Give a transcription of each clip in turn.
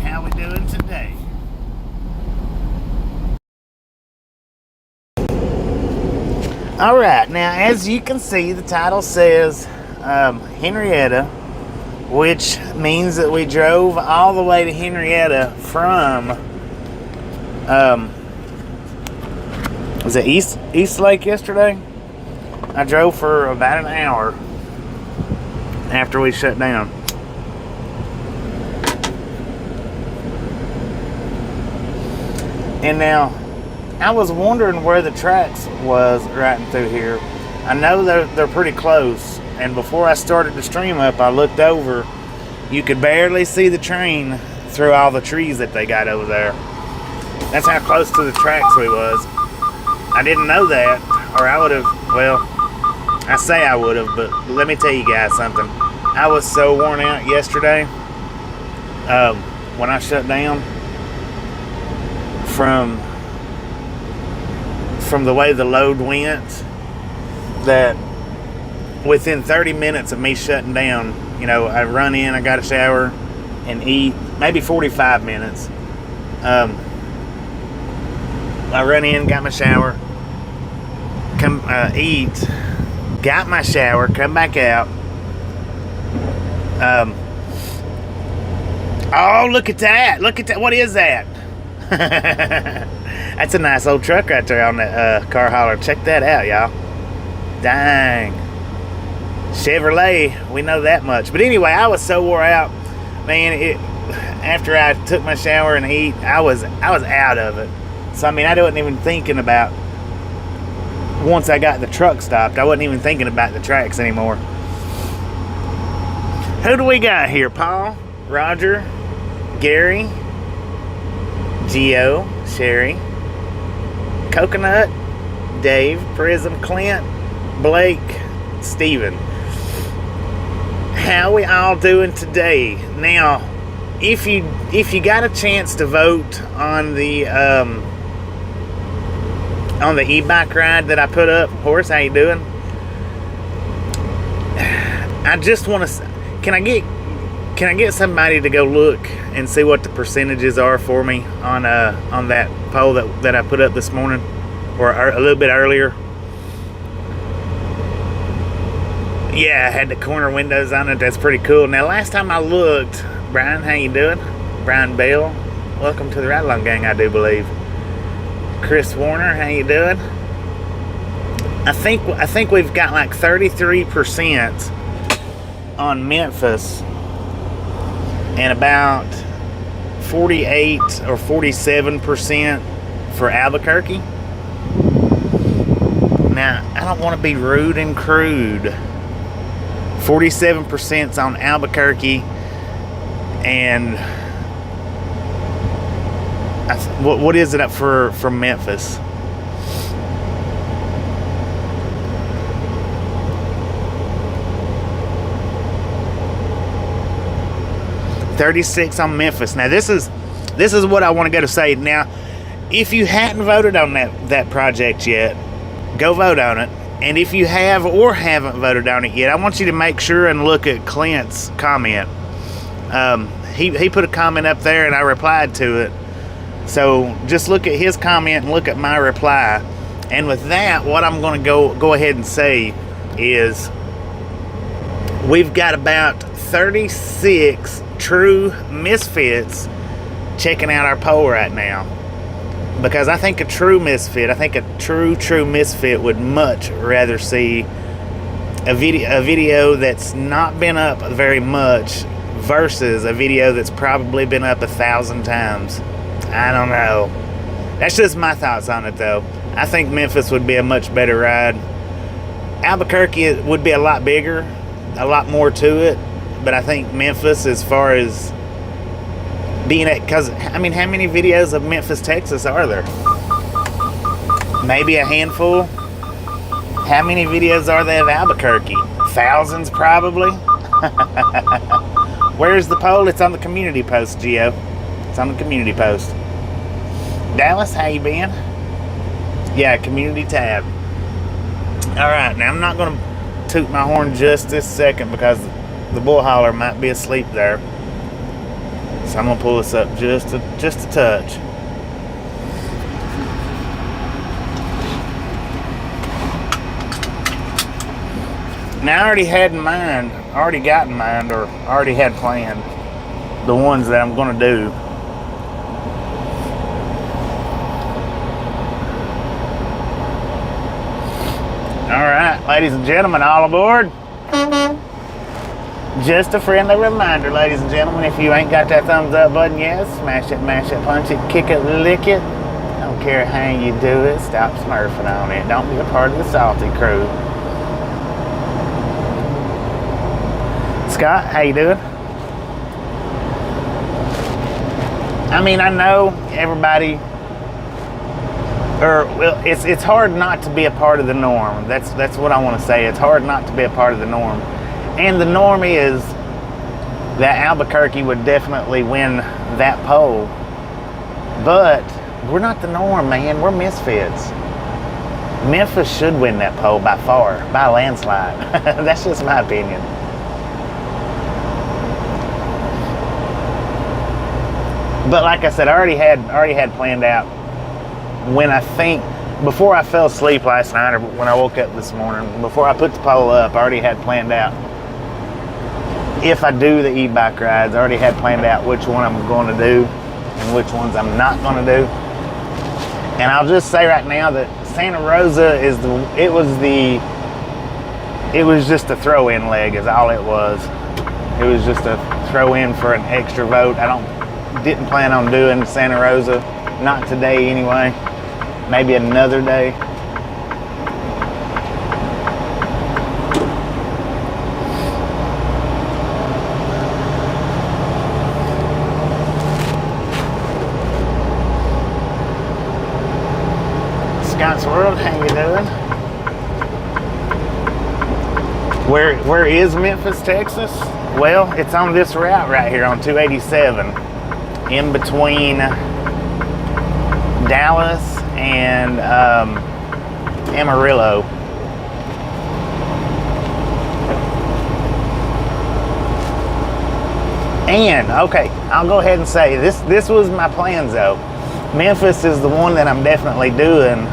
how we doing today? Alright, now as you can see, the title says Henrietta, which means that we drove all the way to Henrietta from was it East Lake yesterday? I drove for about an hour after we shut down. And now I was wondering where the tracks was riding through here. I know they're pretty close, and before I started the stream up, I looked over. You could barely see the train through all the trees that they got over there. That's how close to the tracks we was. I didn't know that, or I would have, well, I say I would have, but let me tell you guys something. I was so worn out yesterday when I shut down from the way the load went, that within 30 minutes of me shutting down, you know, I run in, I got a shower and eat, maybe 45 minutes. I run in, got my shower, come eat, got my shower, come back out. Oh, look at that. Look at that. What is that? That's a nice old truck right there on that car hauler. Check that out, y'all. Dang. Chevrolet, we know that much. But anyway, I was so wore out, man. After I took my shower and eat, I was out of it. So I mean, I wasn't even thinking about, once I got the truck stopped, I wasn't even thinking about the tracks anymore. Who do we got here? Paul, Roger, Gary, Gio, Sherry, Coconut, Dave, Prism, Clint, Blake, Steven. How we all doing today? Now, if you got a chance to vote on the e-bike ride that I put up, Horace, how you doing? I just want to, can I get somebody to go look and see what the percentages are for me on that poll that I put up this morning, or a little bit earlier? Yeah, I had the corner windows on it. That's pretty cool. Now, last time I looked, Brian, how you doing? Brian Bell, welcome to the Ride Along Gang, I do believe. Chris Warner, how you doing? I think we've got like 33% on Memphis and about 48 or 47% for Albuquerque. Now, I don't want to be rude and crude. 47% on Albuquerque, and what is it up for Memphis? $36 on Memphis. Now this is what I want to go to say. Now, if you hadn't voted on that project yet, go vote on it. And if you have or haven't voted on it yet, I want you to make sure and look at Clint's comment. He put a comment up there and I replied to it. So just look at his comment and look at my reply. And with that, what I'm going to go ahead and say is we've got about 36 true misfits checking out our poll right now. Because I think a true misfit, true misfit would much rather see a video that's not been up very much versus a video that's probably been up 1,000 times. I don't know. That's just my thoughts on it, though. I think Memphis would be a much better ride. Albuquerque would be a lot bigger, a lot more to it. But I think Memphis, as far as being at, because I mean, how many videos of Memphis, Texas are there? Maybe a handful. How many videos are there of Albuquerque? Thousands, probably. Where's the poll? It's on the community post, Gio. It's on the community post. Dallas, how you been? Yeah, community tab. All right, now I'm not going to toot my horn just this second because the bull hauler might be asleep there. So I'm gonna pull this up just a touch. Now I already had in mind, already got in mind, or already had planned the ones that I'm gonna do. All right, ladies and gentlemen, all aboard. Just a friendly reminder, ladies and gentlemen, if you ain't got that thumbs up button yet, smash it, mash it, punch it, kick it, lick it. Don't care how you do it, stop smurfing on it. Don't be a part of the salty crew. Scott, how you doing? I mean, I know everybody, well, it's hard not to be a part of the norm. That's what I want to say. It's hard not to be a part of the norm. And the norm is that Albuquerque would definitely win that poll. But we're not the norm, man. We're misfits. Memphis should win that poll by far, by a landslide. That's just my opinion. But like I said, I already had planned out when I think, before I fell asleep last night or when I woke up this morning, before I put the poll up, I already had planned out, if I do the e-bike rides, I already had planned out which one I'm going to do and which ones I'm not going to do. And I'll just say right now that Santa Rosa it was just a throw-in leg is all it was. It was just a throw-in for an extra vote. Didn't plan on doing Santa Rosa, not today anyway, maybe another day. Scott's World, how you doing? Where is Memphis, Texas? Well, it's on this route right here on 287. In between Dallas and Amarillo. And okay, I'll go ahead and say this was my plans though. Memphis is the one that I'm definitely doing.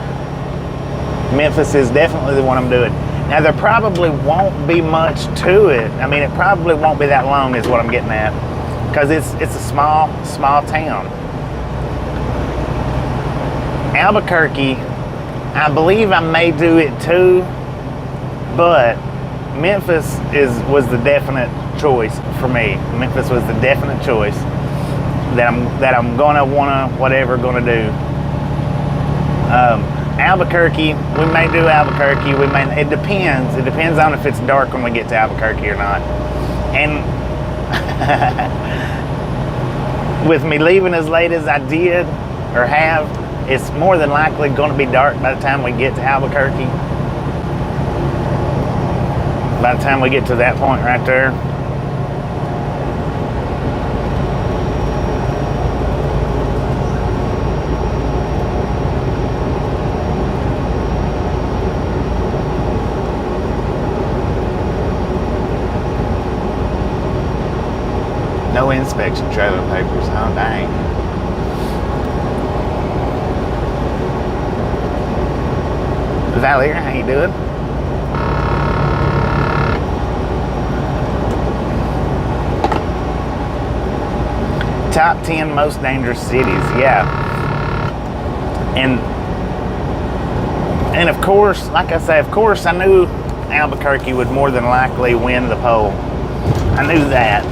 Memphis is definitely the one I'm doing. Now there probably won't be much to it. I mean, it probably won't be that long is what I'm getting at. Because it's a small town. Albuquerque, I believe I may do it too, but Memphis was the definite choice for me. Memphis was the definite choice that I'm gonna wanna gonna do. Albuquerque, we may do Albuquerque. It depends. It depends on if it's dark when we get to Albuquerque or not. And with me leaving as late as I did or have, it's more than likely going to be dark by the time we get to Albuquerque. By the time we get to that point right there. No inspection trailer papers, oh dang. Valerie, how you doing? Top 10 most dangerous cities, yeah. And of course, like I say, I knew Albuquerque would more than likely win the poll. I knew that.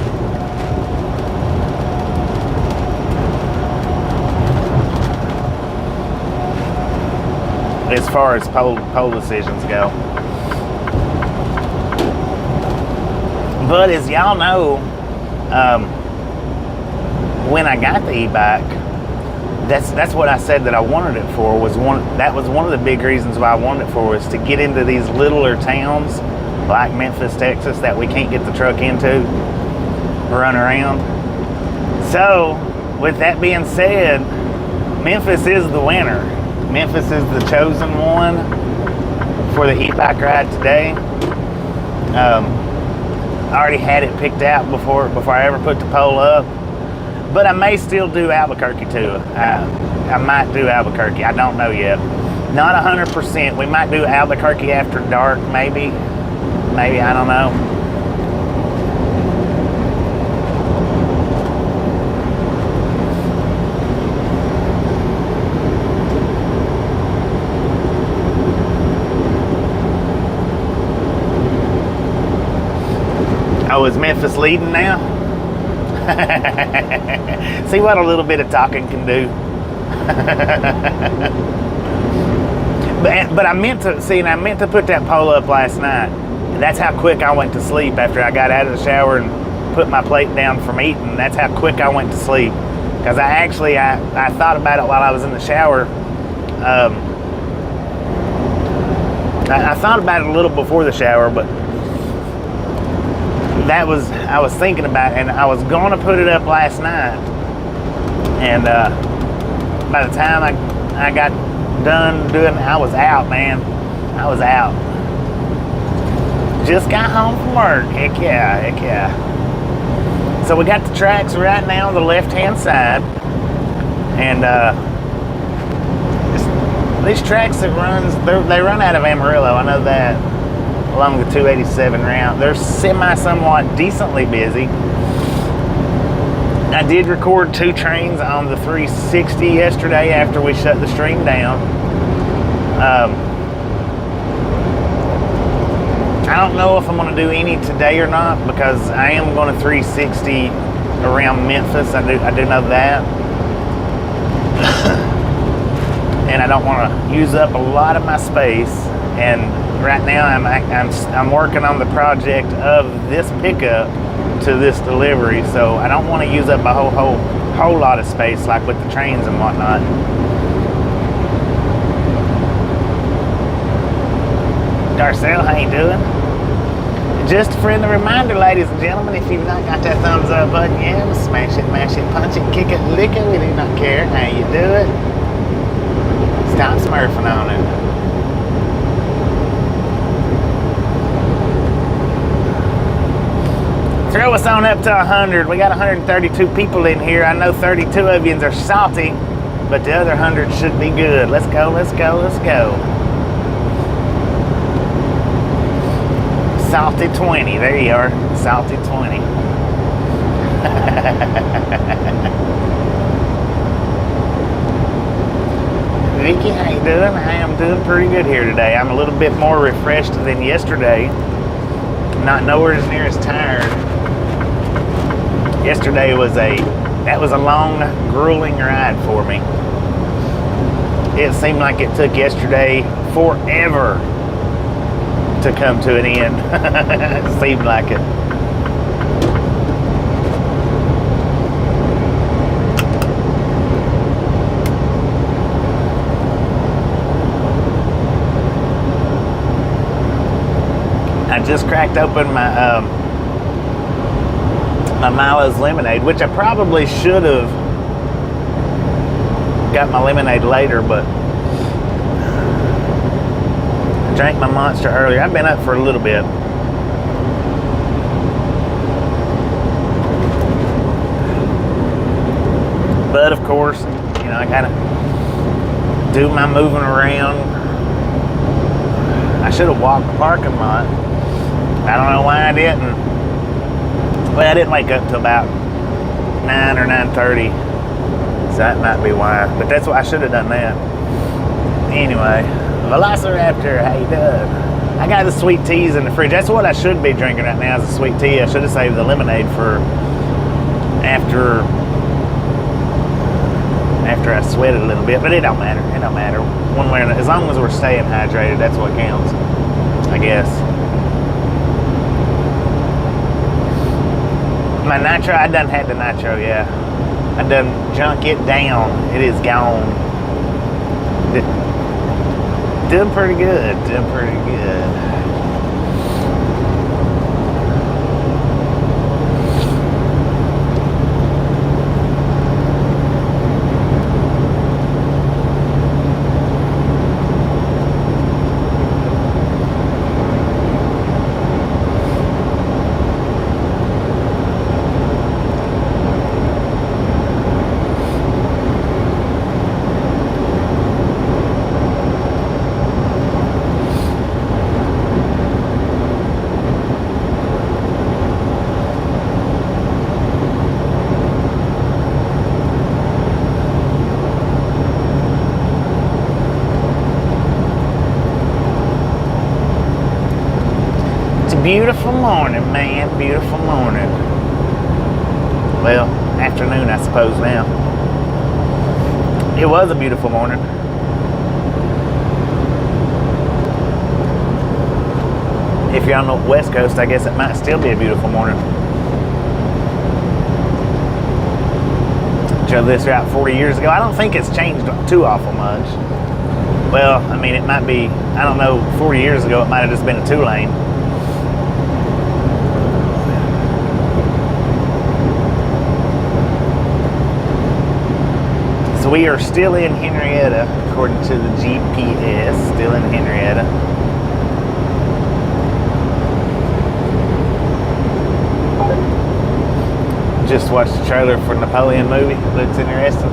As far as poll decisions go. But as y'all know, when I got the e-bike, that's what I said that I wanted it for. That was one of the big reasons why I wanted it for, was to get into these littler towns like Memphis, Texas, that we can't get the truck into, run around. So with that being said, Memphis is the winner. Memphis is the chosen one for the e-bike ride today. I already had it picked out before I ever put the poll up. But I may still do Albuquerque too. I might do Albuquerque. I don't know yet. Not 100%. We might do Albuquerque after dark, maybe. Maybe, I don't know. Oh, is Memphis leading now? See what a little bit of talking can do. but I meant to put that poll up last night. And that's how quick I went to sleep after I got out of the shower and put my plate down from eating. That's how quick I went to sleep. Because I thought about it while I was in the shower. I thought about it a little before the shower, but I was thinking about it, and I was going to put it up last night. And by the time I got done doing it, I was out, man. I was out. Just got home from work. Heck yeah, heck yeah. So we got the tracks right now on the left-hand side. And these tracks that they run out of Amarillo, I know that, along the 287 route. They're somewhat decently busy. I did record 2 trains on the 360 yesterday after we shut the stream down. I don't know if I'm going to do any today or not, because I am going to 360 around Memphis. I do know that. And I don't want to use up a lot of my space. And right now I'm working on the project of this pickup to this delivery, so I don't want to use up a whole lot of space like with the trains and whatnot. Darcel, how you doing? Just a friendly reminder, ladies and gentlemen, if you've not got that thumbs up button yet, smash it, mash it, punch it, kick it, lick it. We do not care how you do it. Stop smurfing on it. Throw us on up to 100. We got 132 people in here. I know 32 of you are salty, but the other 100 should be good. Let's go, let's go, let's go. Salty 20. There you are. Salty 20. Vicky, how you doing? I am doing pretty good here today. I'm a little bit more refreshed than yesterday. Not nowhere as near as tired. Yesterday was a long, grueling ride for me. It seemed like it took yesterday forever to come to an end. It seemed like it. I just cracked open my Milo's lemonade, which I probably should have got my lemonade later, but I drank my Monster earlier. I've been up for a little bit. But of course, you know, I gotta do my moving around. I should have walked the parking lot. I don't know why I didn't. Well, I didn't wake up till about 9 or 9:30, so that might be why. But that's why I should have done that. Anyway, Velociraptor, how you doing? I got the sweet teas in the fridge. That's what I should be drinking right now, is a sweet tea. I should have saved the lemonade for after I sweated a little bit, but it don't matter. It don't matter. One way or another, as long as we're staying hydrated, that's what counts, I guess. My nitro, I done had the nitro, yeah. I done junk it down. It is gone. Doing pretty good. Doing pretty good. Beautiful morning, man. Beautiful morning. Well, afternoon, I suppose now. It was a beautiful morning. If you're on the West Coast, I guess it might still be a beautiful morning. Drove this route 40 years ago. I don't think it's changed too awful much. Well, I mean, it might be, I don't know, 40 years ago it might have just been a 2-lane. So we are still in Henrietta, according to the GPS, still in Henrietta. Just watched the trailer for the Napoleon movie. Looks interesting.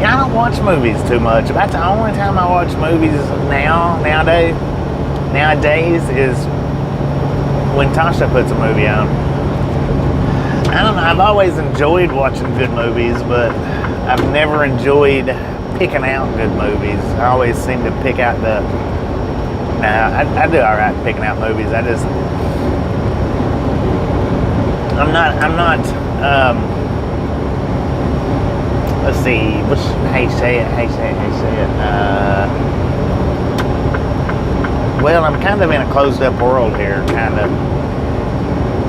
Yeah, I don't watch movies too much. About the only time I watch movies nowadays is when Tasha puts a movie on. I don't know. I've always enjoyed watching good movies, but I've never enjoyed picking out good movies. I always seem to pick out the. I do all right picking out movies. I'm not. Let's see. How you say it? Well, I'm kind of in a closed up world here, kind of.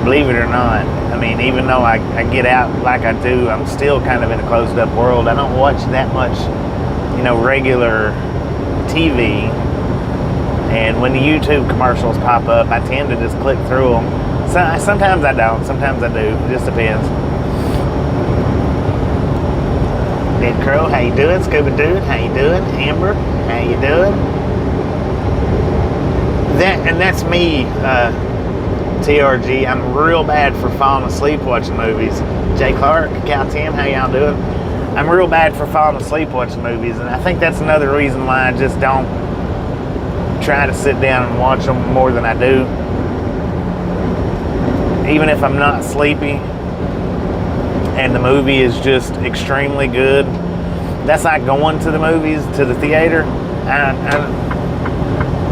Believe it or not. I mean, even though I get out like I do, I'm still kind of in a closed up world. I don't watch that much, regular TV. And when the YouTube commercials pop up, I tend to just click through them. So, sometimes I don't, sometimes I do. It just depends. Dead Crow, how you doing? Scuba Dude, how you doing? Amber, how you doing? That's me, TRG. I'm real bad for falling asleep watching movies. Jay Clark, Cal Tim, how y'all doing? I'm real bad for falling asleep watching movies, and I think that's another reason why I just don't try to sit down and watch them more than I do. Even if I'm not sleepy and the movie is just extremely good, that's like going to the movies, to the theater.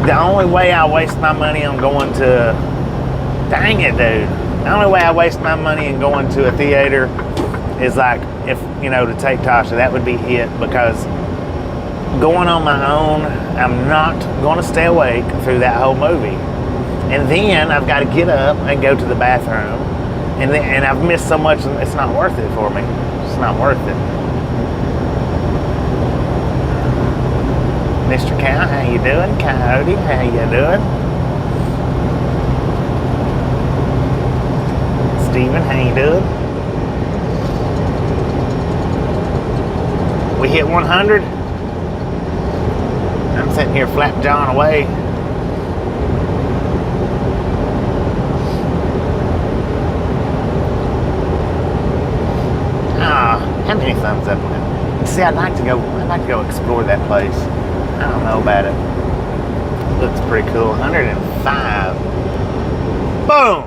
The only way I waste my money on going to, dang it, dude. The only way I waste my money in going to a theater is like, if, to take Tasha, that would be it, because going on my own, I'm not going to stay awake through that whole movie. And then I've got to get up and go to the bathroom. And I've missed so much, it's not worth it for me. It's not worth it. Mr. Cow, how you doing? Coyote, how you doing? Steven, how you doing? We hit 100. I'm sitting here flapjawing away. How many thumbs up on it? See, I'd like to go explore that place. I don't know about it. Looks pretty cool. 105. Boom!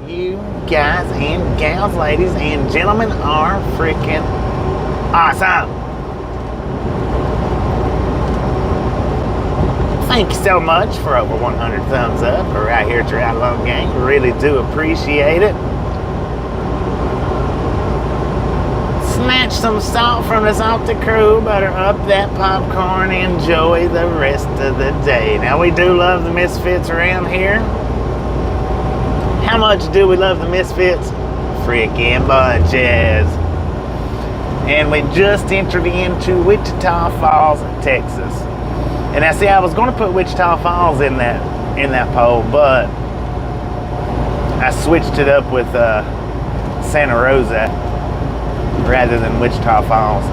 You guys and gals, ladies and gentlemen are freaking awesome. Thank you so much for over 100 thumbs up. We're right here at your Outlaw Gang. Really do appreciate it. Snatch some salt from the salty crew, butter up that popcorn, enjoy the rest of the day. Now, we do love the Misfits around here. How much do we love the Misfits? Freaking bunches. And we just entered into Wichita Falls, Texas. And I see I was going to put Wichita Falls in that poll, but I switched it up with Santa Rosa rather than Wichita Falls.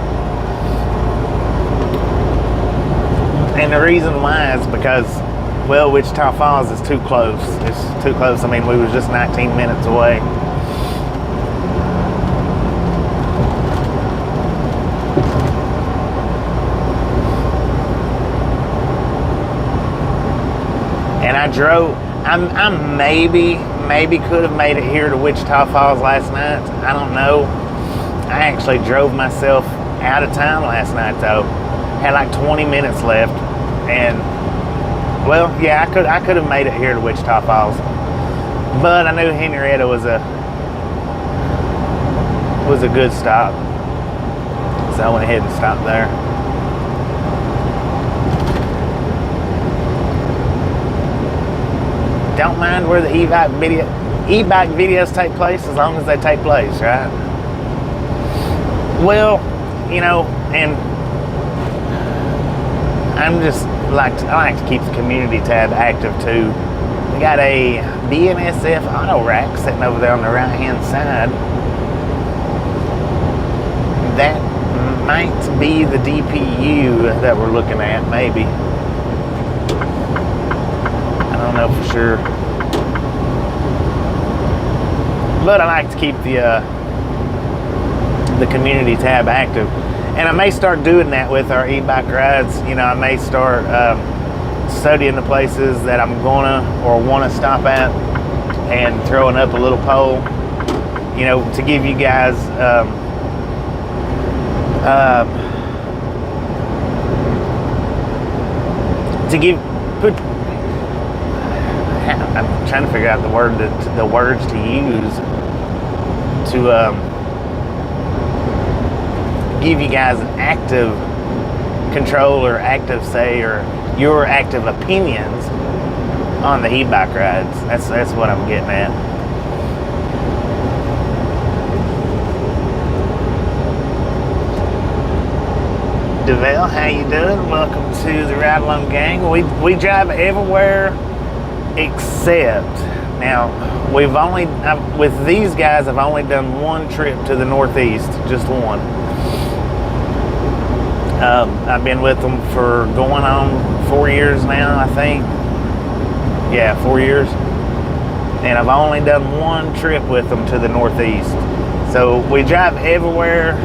And the reason why is because, well, Wichita Falls is too close. It's too close. I mean, we was just 19 minutes away. And I drove, I maybe could have made it here to Wichita Falls last night. I don't know. I actually drove myself out of town last night though. Had like 20 minutes left, and well, yeah, I could have made it here to Wichita Falls. But I knew Henrietta was a good stop, so I went ahead and stopped there. Don't mind where the e-bike videos take place as long as they take place, right? Well, you know, and I like to keep the community tab active too. We got a BNSF auto rack sitting over there on the right hand side. That might be the DPU that we're looking at, maybe. I don't know for sure. But I like to keep the community tab active. And I may start doing that with our e-bike rides. You know, I may start studying the places that I'm gonna or want to stop at and throwing up a little poll, you know, to give you guys I'm trying to figure out the words to use to give you guys an active control or active say or your active opinions on the e-bike rides. That's what I'm getting at. DeVale, how you doing? Welcome to the Ride Along Gang. We drive everywhere except, now we've only, with these guys, I've only done one trip to the Northeast, just one. I've been with them for going on 4 years now, I think. Yeah, 4 years. And I've only done one trip with them to the Northeast. So we drive everywhere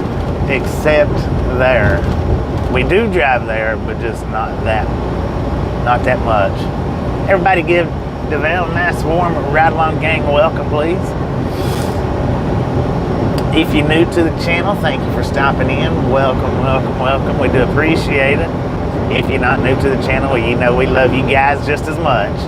except there. We do drive there, but just not that much. Everybody give DeVale a nice warm Ride Along Gang welcome, please. If you're new to the channel, thank you for stopping in. Welcome, welcome, welcome. We do appreciate it. If you're not new to the channel, well, you know we love you guys just as much.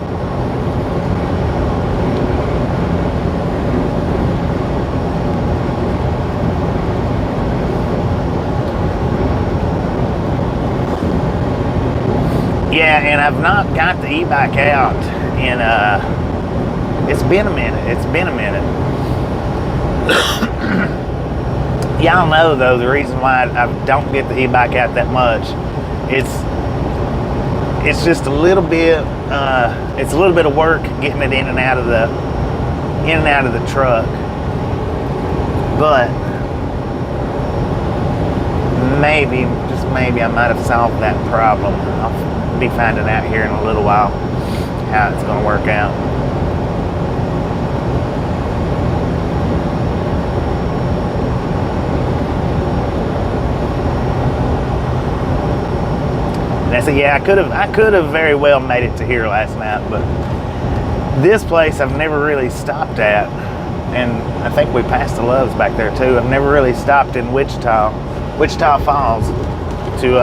Yeah, and I've not got the e-bike out in, it's been a minute. Y'all know though, the reason why I don't get the e-bike out that much, it's just a little bit, it's a little bit of work getting it in and out of the truck. But maybe, just maybe, I might have solved that problem. I'll be finding out here in a little while how it's going to work out. And I said, yeah, I could have very well made it to here last night, but this place I've never really stopped at, and I think we passed the Loves back there too. I've never really stopped in Wichita Falls to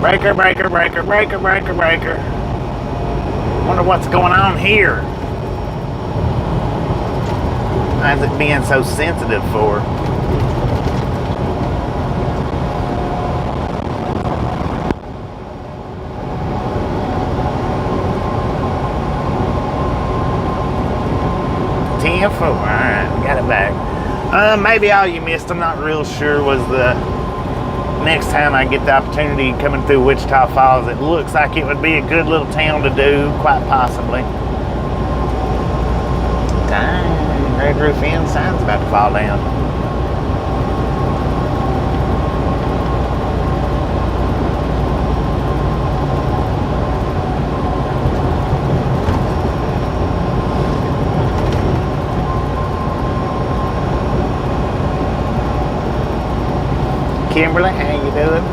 Breaker, breaker, breaker, breaker, breaker, breaker. Wonder what's going on here. Why is it being so sensitive for? Alright, got it back. Maybe all you missed, I'm not real sure, was the next time I get the opportunity coming through Wichita Falls. It looks like it would be a good little town to do, quite possibly. Dang, Red Roof Inn sign's about to fall down. Kimberly, how you doing?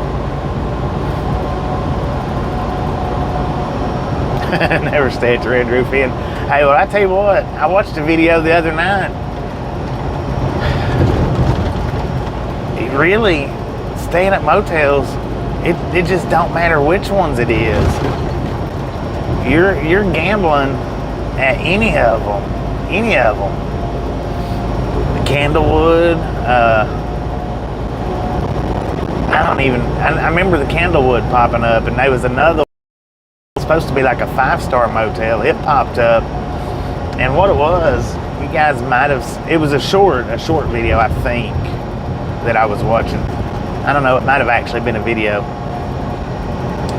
Never stay at the Red Roof Inn. Hey, well, I tell you what, I watched a video the other night. It really, staying at motels, it just don't matter which ones it is. You're gambling at any of them. Any of them. The Candlewood, I remember the Candlewood popping up, and there was another one supposed to be like a 5-star motel. It popped up, and what it was, you guys might have, it was a short video, I think, that I was watching. I don't know, it might have actually been a video,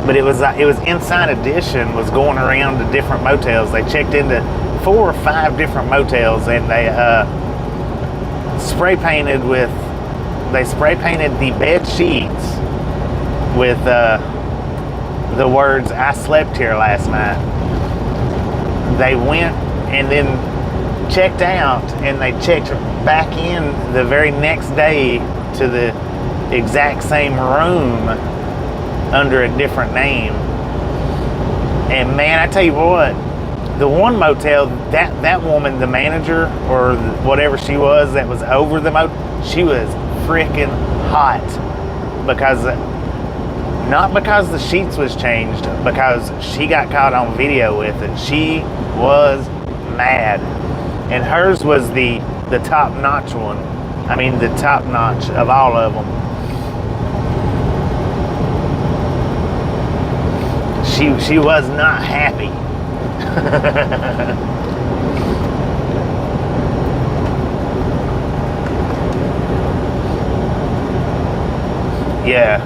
but it was Inside Edition was going around to different motels. They checked into 4 or 5 different motels, and they spray painted the bed sheets with the words, "I slept here last night." They went and then checked out, and they checked back in the very next day to the exact same room under a different name. And man, I tell you what, the one motel, that woman, the manager or whatever she was that was over the motel, she was freaking hot, because not because the sheets was changed, because she got caught on video with it. She was mad, and hers was the top-notch one. I mean, the top-notch of all of them. She was not happy. Yeah.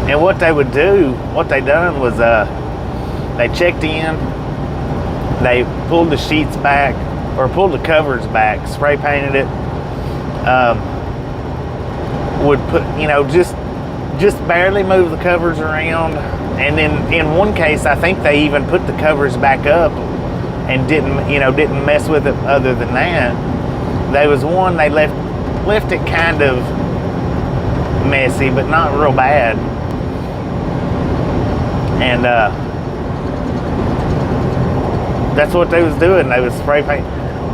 And what they would do, what they done was they checked in, they pulled the sheets back, or pulled the covers back, spray painted it, would put, just barely move the covers around. And then in one case, I think they even put the covers back up and didn't mess with it. Other than that, there was one, they left it kind of messy, but not real bad. And that's what they was doing. They was spray paint.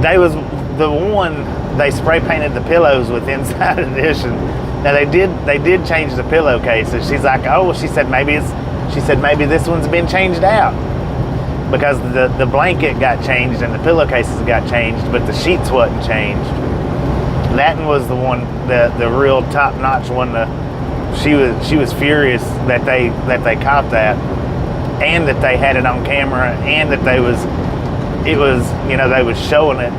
They was the one, they spray painted the pillows with Inside Edition. Now they did change the pillowcases. She's like, oh, she said maybe this one's been changed out, because the blanket got changed and the pillowcases got changed, but the sheets wasn't changed. That one was the one, the real top-notch one. She was furious that they caught that, and that they had it on camera, and that they was showing it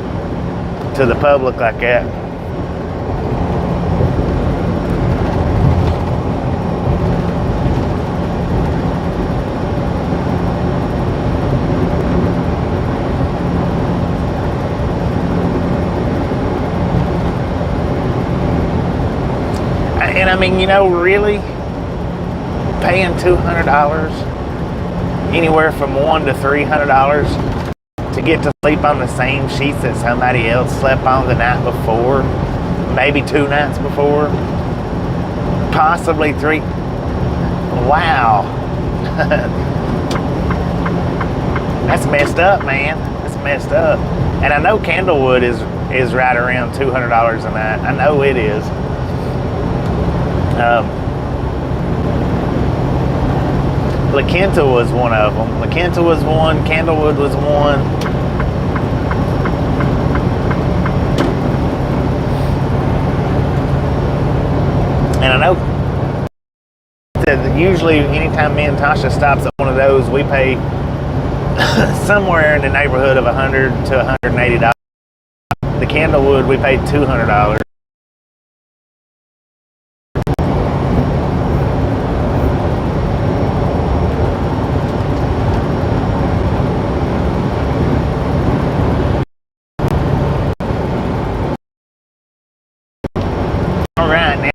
to the public like that. And I mean, really paying $200, anywhere from $100 to $300 to get to sleep on the same sheets that somebody else slept on the night before, maybe 2 nights before, possibly 3. Wow. That's messed up, man. That's messed up. And I know Candlewood is right around $200 a night. I know it is. La Quinta was one of them. La Quinta was one. Candlewood was one. And I know that usually anytime me and Tasha stops at one of those, we pay somewhere in the neighborhood of $100 to $180. The Candlewood, we paid $200. All right, now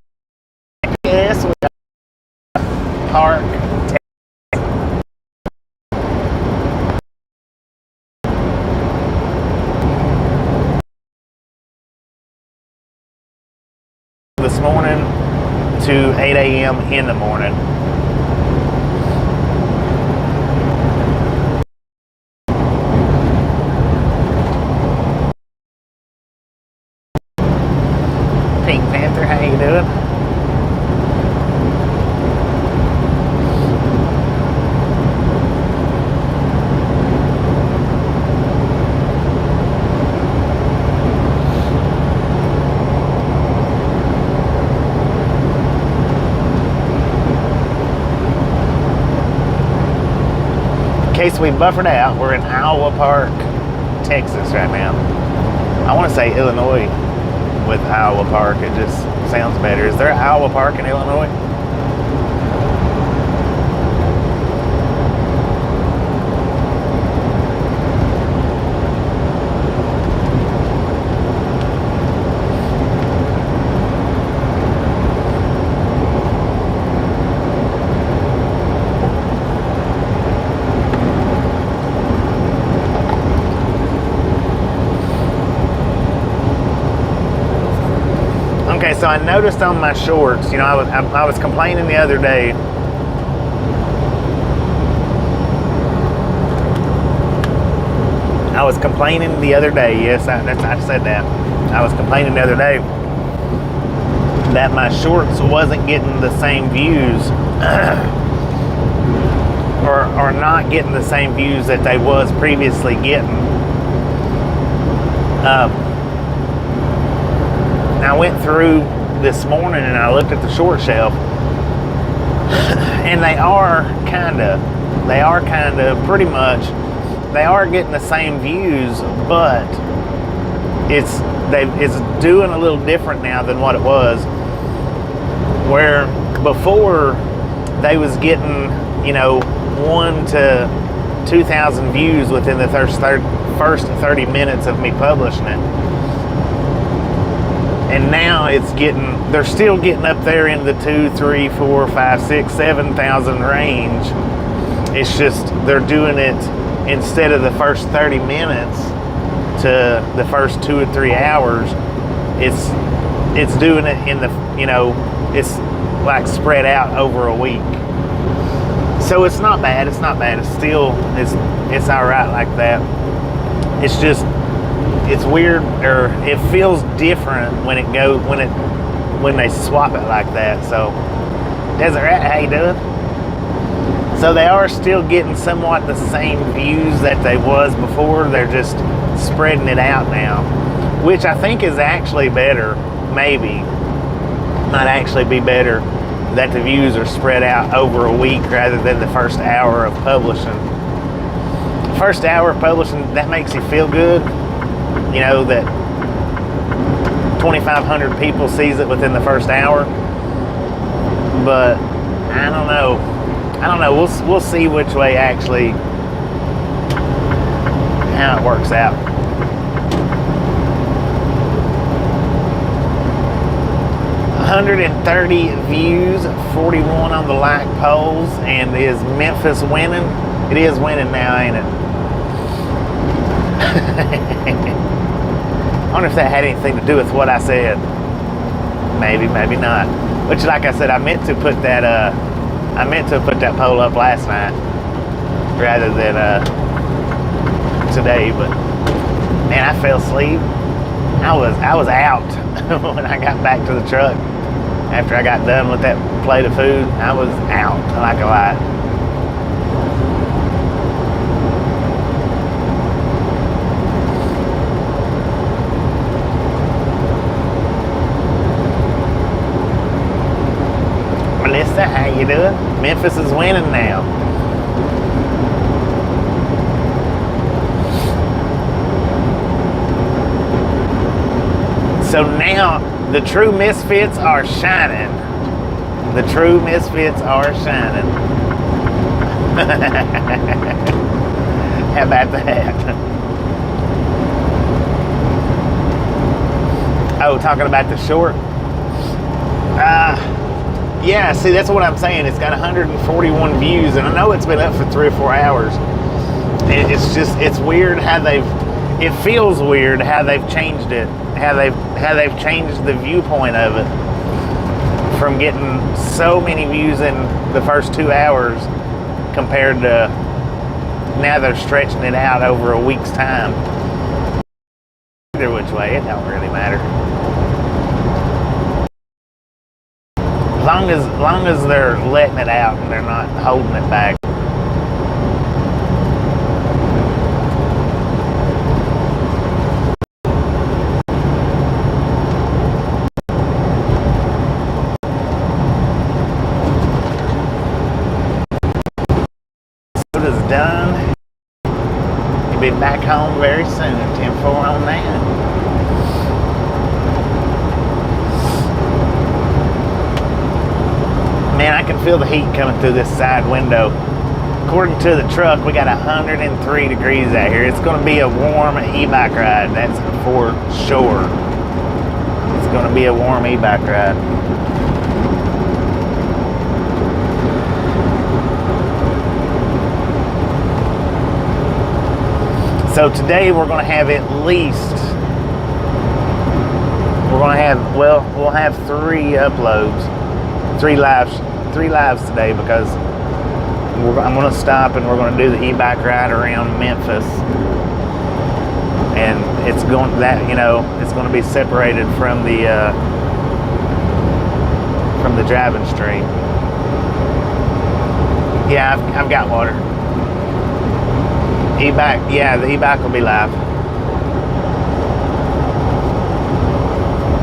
yes, we got park. This morning to 8 a.m. in the morning. Pink Panther, how you doing? In case we buffered out, we're in Iowa Park, Texas right now. I want to say Illinois with Iowa Park. It just sounds better. Is there an Iowa Park in Illinois? Okay, so I noticed on my shorts, you know, I was complaining the other day. I was complaining the other day. Yes, I said that. I was complaining the other day that my shorts wasn't getting the same views, or not getting the same views that they was previously getting. I went through this morning and I looked at the short shelf, and they are kind of pretty much, they are getting the same views, but it's doing a little different now than what it was, where before they was getting, you know, 1,000 to 2,000 views within the first 30 minutes of me publishing it. And now they're still getting up there in the 2, 3, 4, 5, 6, 7,000 range. It's just they're doing it instead of the first 30 minutes to the first 2 or 3 hours. It's doing it in the, you know, it's like spread out over a week. So it's not bad. It's not bad. It's still it's all right like that. It's just, it's weird, or it feels different when they swap it like that. So, Desert Rat, how you doing? So they are still getting somewhat the same views that they was before. They're just spreading it out now, which I think is actually better. Maybe might actually be better that the views are spread out over a week rather than the first hour of publishing. First hour of publishing, that makes you feel good. You know, that 2,500 people sees it within the first hour. But I don't know. We'll see which way actually, how it works out. $130 views, 41 on the like polls, and is Memphis winning? It is winning now, ain't it? I wonder if that had anything to do with what I said. Maybe, maybe not. Which, like I said, I meant to put that poll up last night rather than today, but Man, I fell asleep. I was out when I got back to the truck. After I got done with that plate of food, I was out like a light. Melissa, how you doing? Memphis is winning now. So now the true misfits are shining. The true misfits are shining. How about that? Oh, talking about the short? Yeah, see, that's what I'm saying. It's got 141 views, and I know it's been up for 3 or 4 hours. And it's weird how it feels weird how they've changed it. How they've changed the viewpoint of it from getting so many views in the first 2 hours compared to now they're stretching it out over a week's time. Either which way, it don't really matter. As long as they're letting it out and they're not holding it back. Done. You'll be back home very soon. 10-4 on that. Man, I can feel the heat coming through this side window. According to the truck, we got 103 degrees out here. It's going to be a warm e-bike ride. That's for sure. It's going to be a warm e-bike ride. So today we're going to have we'll have 3 uploads, 3 lives today because I'm going to stop and we're going to do the e-bike ride around Memphis, and it's going to be separated from the driving stream. Yeah, I've got water. E-bike, yeah, the e-bike will be live.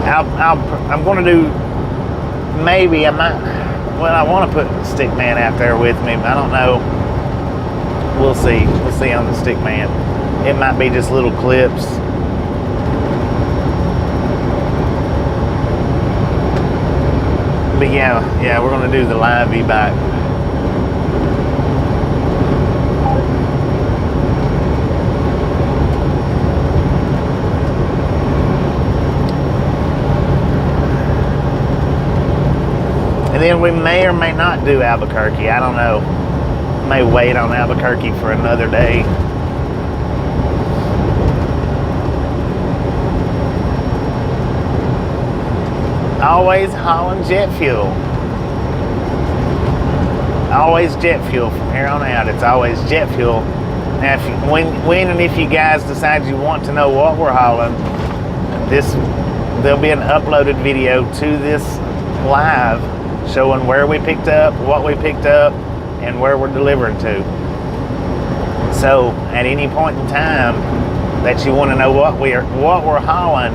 I'm going to do, maybe I might, well, I want to put Stickman out there with me, but I don't know. We'll see on the Stickman. It might be just little clips. But yeah, we're going to do the live e-bike. And then we may or may not do Albuquerque. I don't know. May wait on Albuquerque for another day. Always hauling jet fuel. Always jet fuel from here on out. It's always jet fuel. Now, when and if you guys decide you want to know what we're hauling, there'll be an uploaded video to this live showing where we picked up, what we picked up, and where we're delivering to. So at any point in time that you want to know what we're hauling,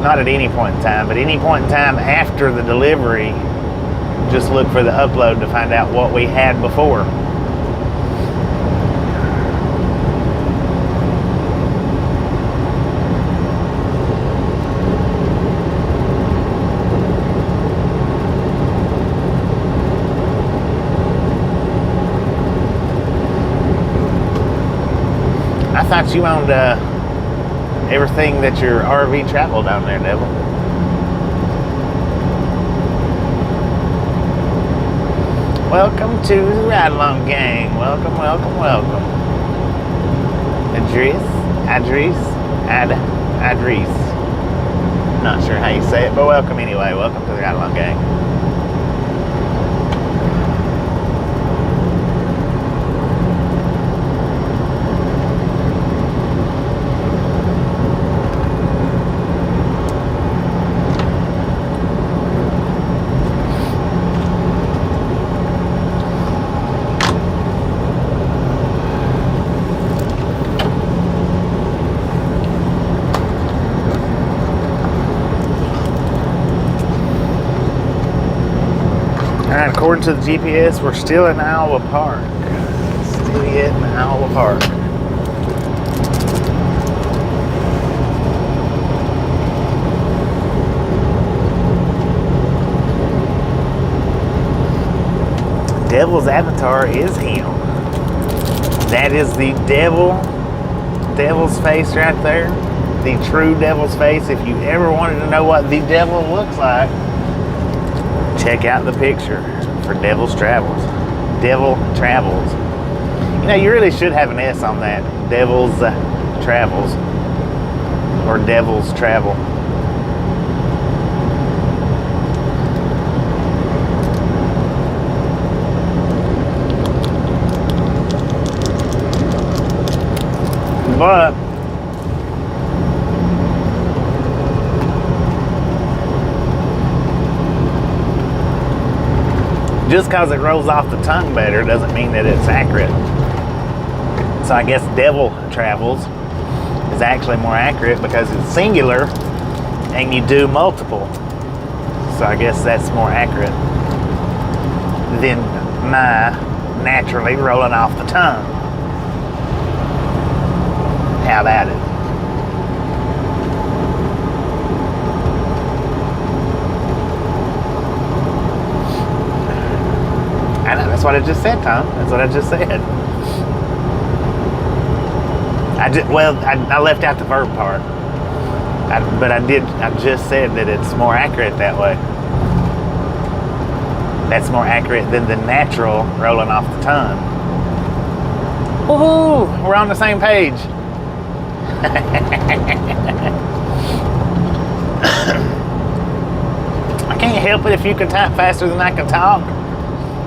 not at any point in time, but any point in time after the delivery, just look for the upload to find out what we had before. I thought you owned everything that your RV traveled down there, Devil. Welcome to the Ride Along Gang. Welcome. Idris. Not sure how you say it, but welcome anyway. Welcome to the Ride Along Gang. According to the GPS, we're still in Iowa Park. Still yet in Iowa Park. Devil's avatar is him. That is the devil's face right there. The true devil's face. If you ever wanted to know what the devil looks like, check out the picture for Devil's Travels. Devil Travels. You know, you really should have an S on that. Devil's Travels. Or Devil's Travel. But just because it rolls off the tongue better doesn't mean that it's accurate. So I guess Devil Travels is actually more accurate because it's singular and you do multiple. So I guess that's more accurate than my naturally rolling off the tongue. How about it? I know, that's what I just said, Tom. That's what I just said. I left out the verb part. But I just said that it's more accurate that way. That's more accurate than the natural rolling off the tongue. Woohoo! We're on the same page. I can't help it if you can type faster than I can talk.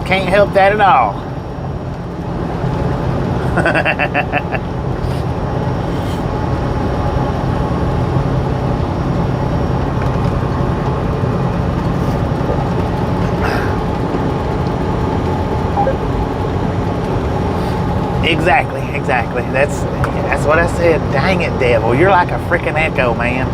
Can't help that at all. Exactly. That's what I said. Dang it, devil. You're like a freaking echo, man.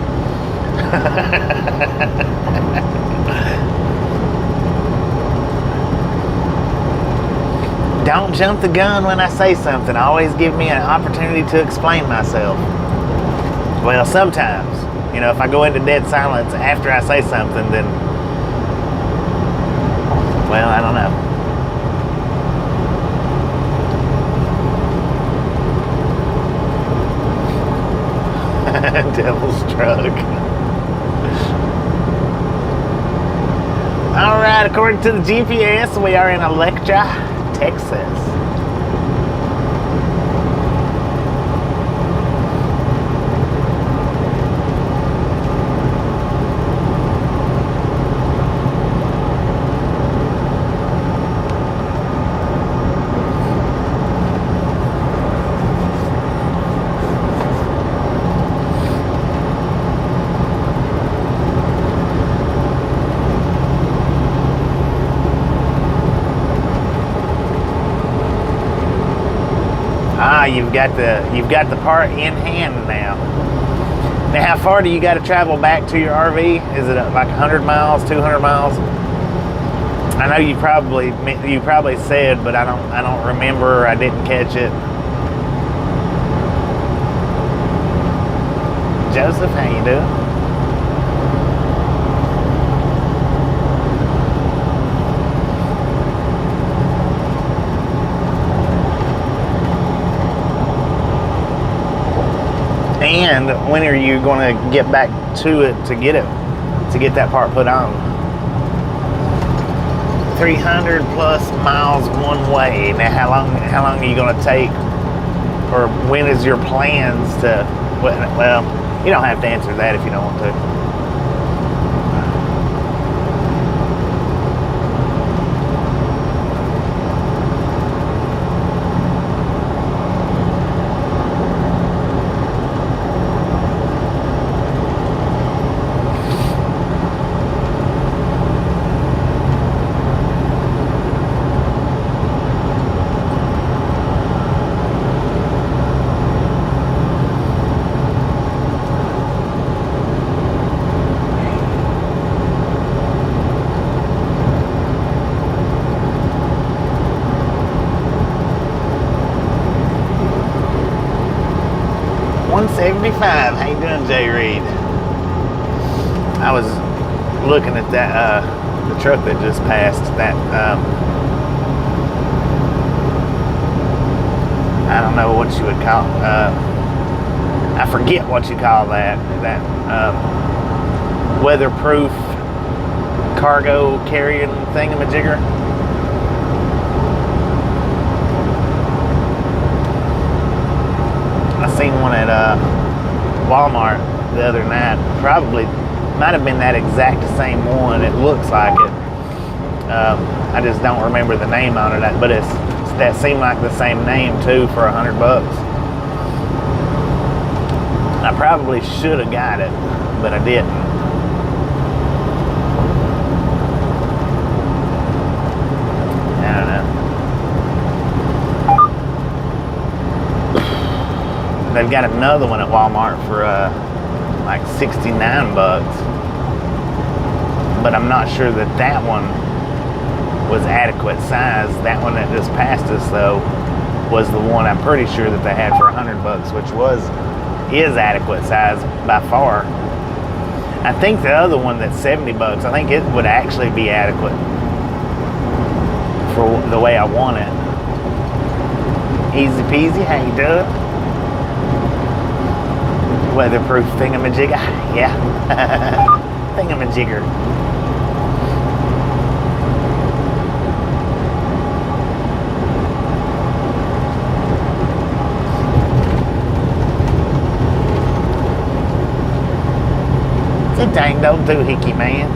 Don't jump the gun when I say something. Always give me an opportunity to explain myself. Well, sometimes. You know, if I go into dead silence after I say something, then, well, I don't know. Devil's truck. Alright, according to the GPS, we are in Electra, Texas. You've got the part in hand now. Now, how far do you got to travel back to your RV? Is it like 100 miles, 200 miles? I know you probably said, but I don't remember. I didn't catch it. Joseph, how you doing? And when are you going to get back to it to get that part put on? 300 plus miles one way. Now, how long are you going to take, or when is your plans to? Well, you don't have to answer that if you don't want to. 65. How you doing, Jay Reed? I was looking at that, the truck that just passed. That, I don't know what you would call, I forget what you call that. That, weatherproof cargo carrying thingamajigger. I seen one at Walmart the other night. Probably might have been that exact same one. It looks like it. I just don't remember the name on it, but that seemed like the same name too for $100. I probably should have got it, but I didn't. I don't know. They've got another one at Walmart for like $69, but I'm not sure that one was adequate size. That one that just passed us though was the one I'm pretty sure that they had for $100, which is adequate size by far. I think the other one that's $70, I think it would actually be adequate for the way I want it. Easy peasy, how you doing? Weatherproof thingamajigger, yeah. Thingamajigger. It's a dang old doohickey, man.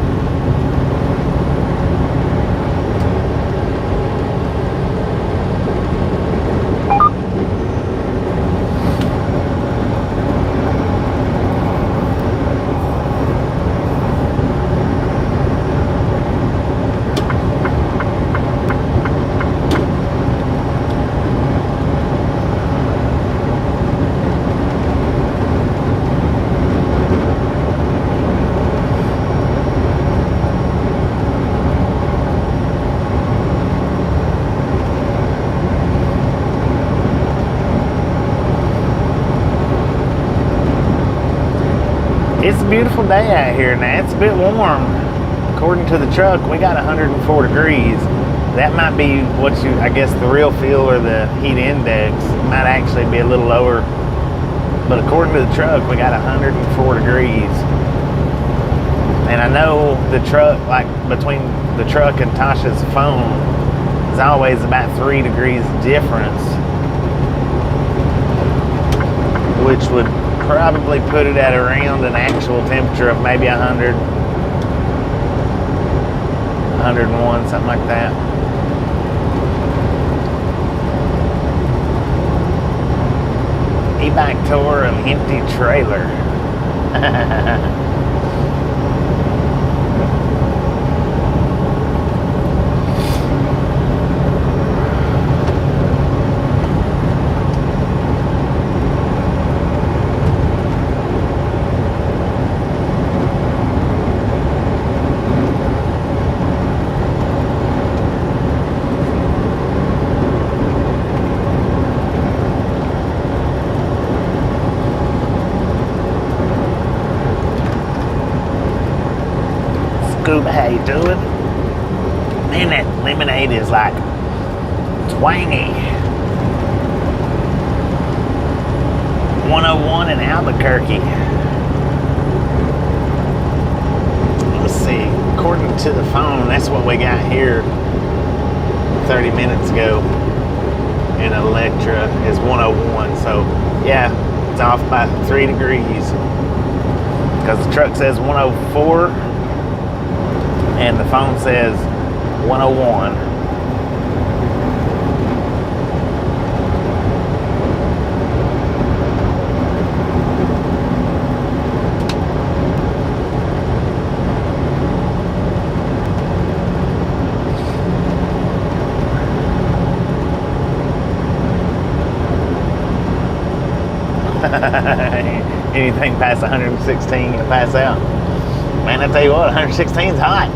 It's a beautiful day out here now. It's a bit warm. According to the truck, we got 104 degrees. That might be I guess the real feel or the heat index might actually be a little lower. But according to the truck, we got 104 degrees. And I know the truck, like between the truck and Tasha's phone, is always about 3 degrees difference, which would probably put it at around an actual temperature of maybe 100, 101, something like that. E-bike tour of empty trailer. Scuba, how you doing? Man, that lemonade is like twangy. 101 in Albuquerque. Let's see. According to the phone, that's what we got here 30 minutes ago in Electra is 101. So, yeah, it's off by 3 degrees. Because the truck says 104. And the phone says 101. Anything past 116 to pass out. Man, I tell you what, 116 is hot.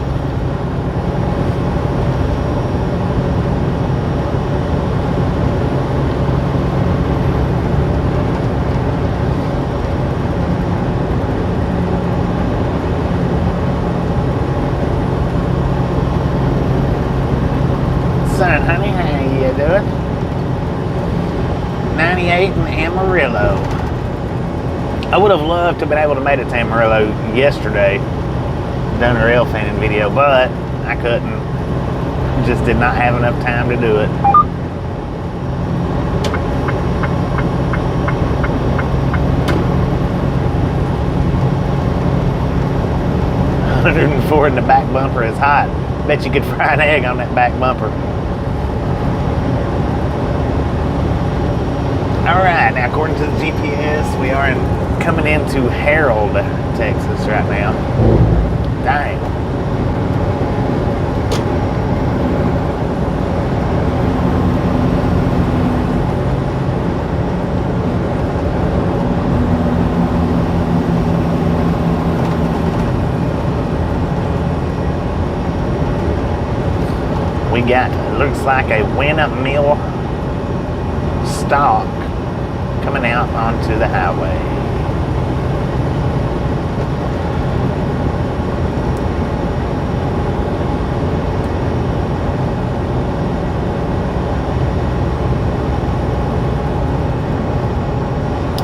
son, honey, how you doing? 98 in Amarillo. I would have loved to have been able to make it to Amarillo yesterday, done a rail fanning video, but I couldn't. Just did not have enough time to do it. 104 in the back bumper is hot. Bet you could fry an egg on that back bumper. All right, now according to the GPS, we are coming into Harold, Texas right now. Dang. We got, looks like a windmill stock coming out onto the highway.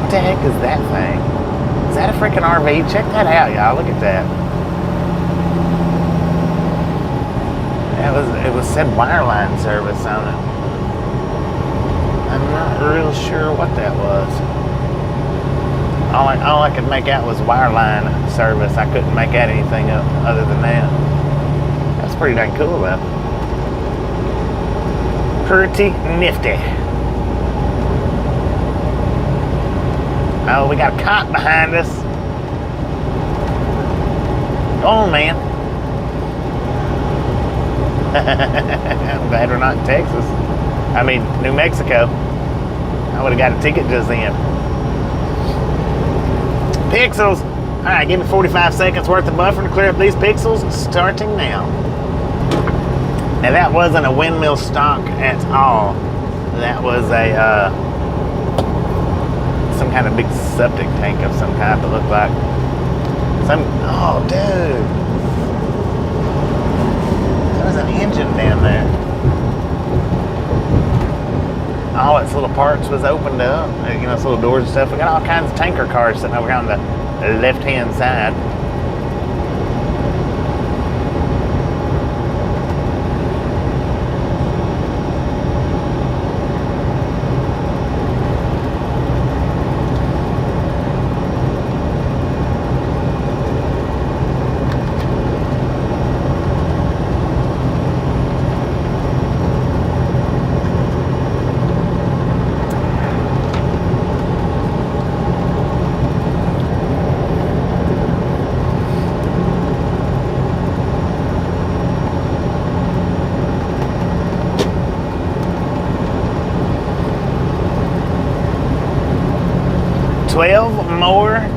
What the heck is that thing? Is that a freaking RV? Check that out, y'all. Look at that. It was said wireline service on it. I'm not real sure what that was. All I could make out was wireline service. I couldn't make out anything other than that. That's pretty dang cool, though. Pretty nifty. Oh, we got a cop behind us. Go on, man. I'm glad we're not in Texas. I mean, New Mexico. I would have got a ticket just then. Pixels. All right, give me 45 seconds worth of buffer to clear up these pixels, starting now. Now that wasn't a windmill stock at all. That was a some kind of big septic tank of some kind. It looked like oh, dude. There's an engine down there. All its little parts was opened up. You know, its little doors and stuff. We got all kinds of tanker cars sitting over on the left-hand side.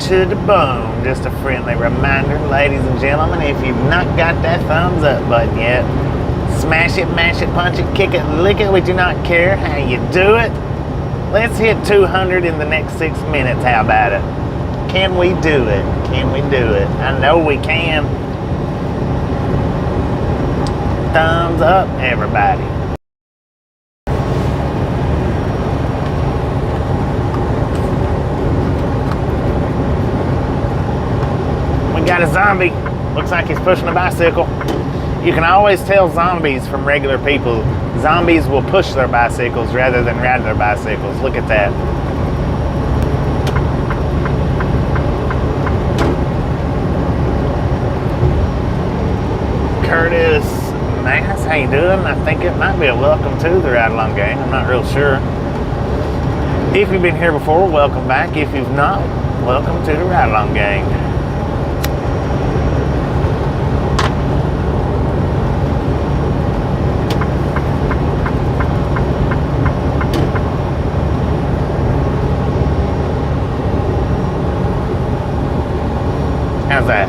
To the bone. Just a friendly reminder, ladies and gentlemen, if you've not got that thumbs up button yet, smash it, mash it, punch it, kick it, lick it. We do not care how you do it. Let's hit 200 in the next 6 minutes. How about it? Can we do it? Can we do it? I know we can. Thumbs up, everybody. Got a zombie. Looks like he's pushing a bicycle. You can always tell zombies from regular people. Zombies will push their bicycles rather than ride their bicycles. Look at that. Curtis Mass, how you doing? I think it might be a welcome to the Ride Along Gang. I'm not real sure. If you've been here before, welcome back. If you've not, welcome to the Ride Along Gang. How's that?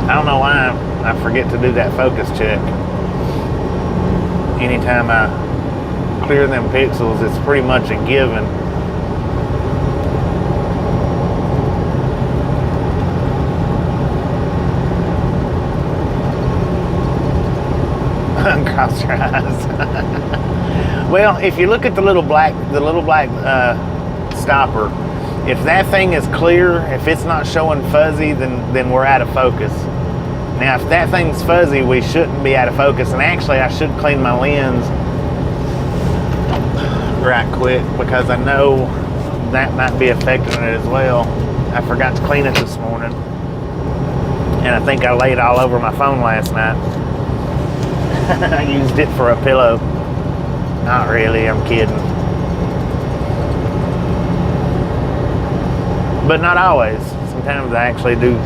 I don't know why I forget to do that focus check. Anytime I clear them pixels, it's pretty much a given across your eyes. Well, if you look at the little black stopper, if that thing is clear, if it's not showing fuzzy, then we're out of focus. Now, if that thing's fuzzy, we shouldn't be out of focus. And actually, I should clean my lens right quick because I know that might be affecting it as well. I forgot to clean it this morning, and I think I laid all over my phone last night. I used it for a pillow. Not really, I'm kidding. But not always. Sometimes I actually do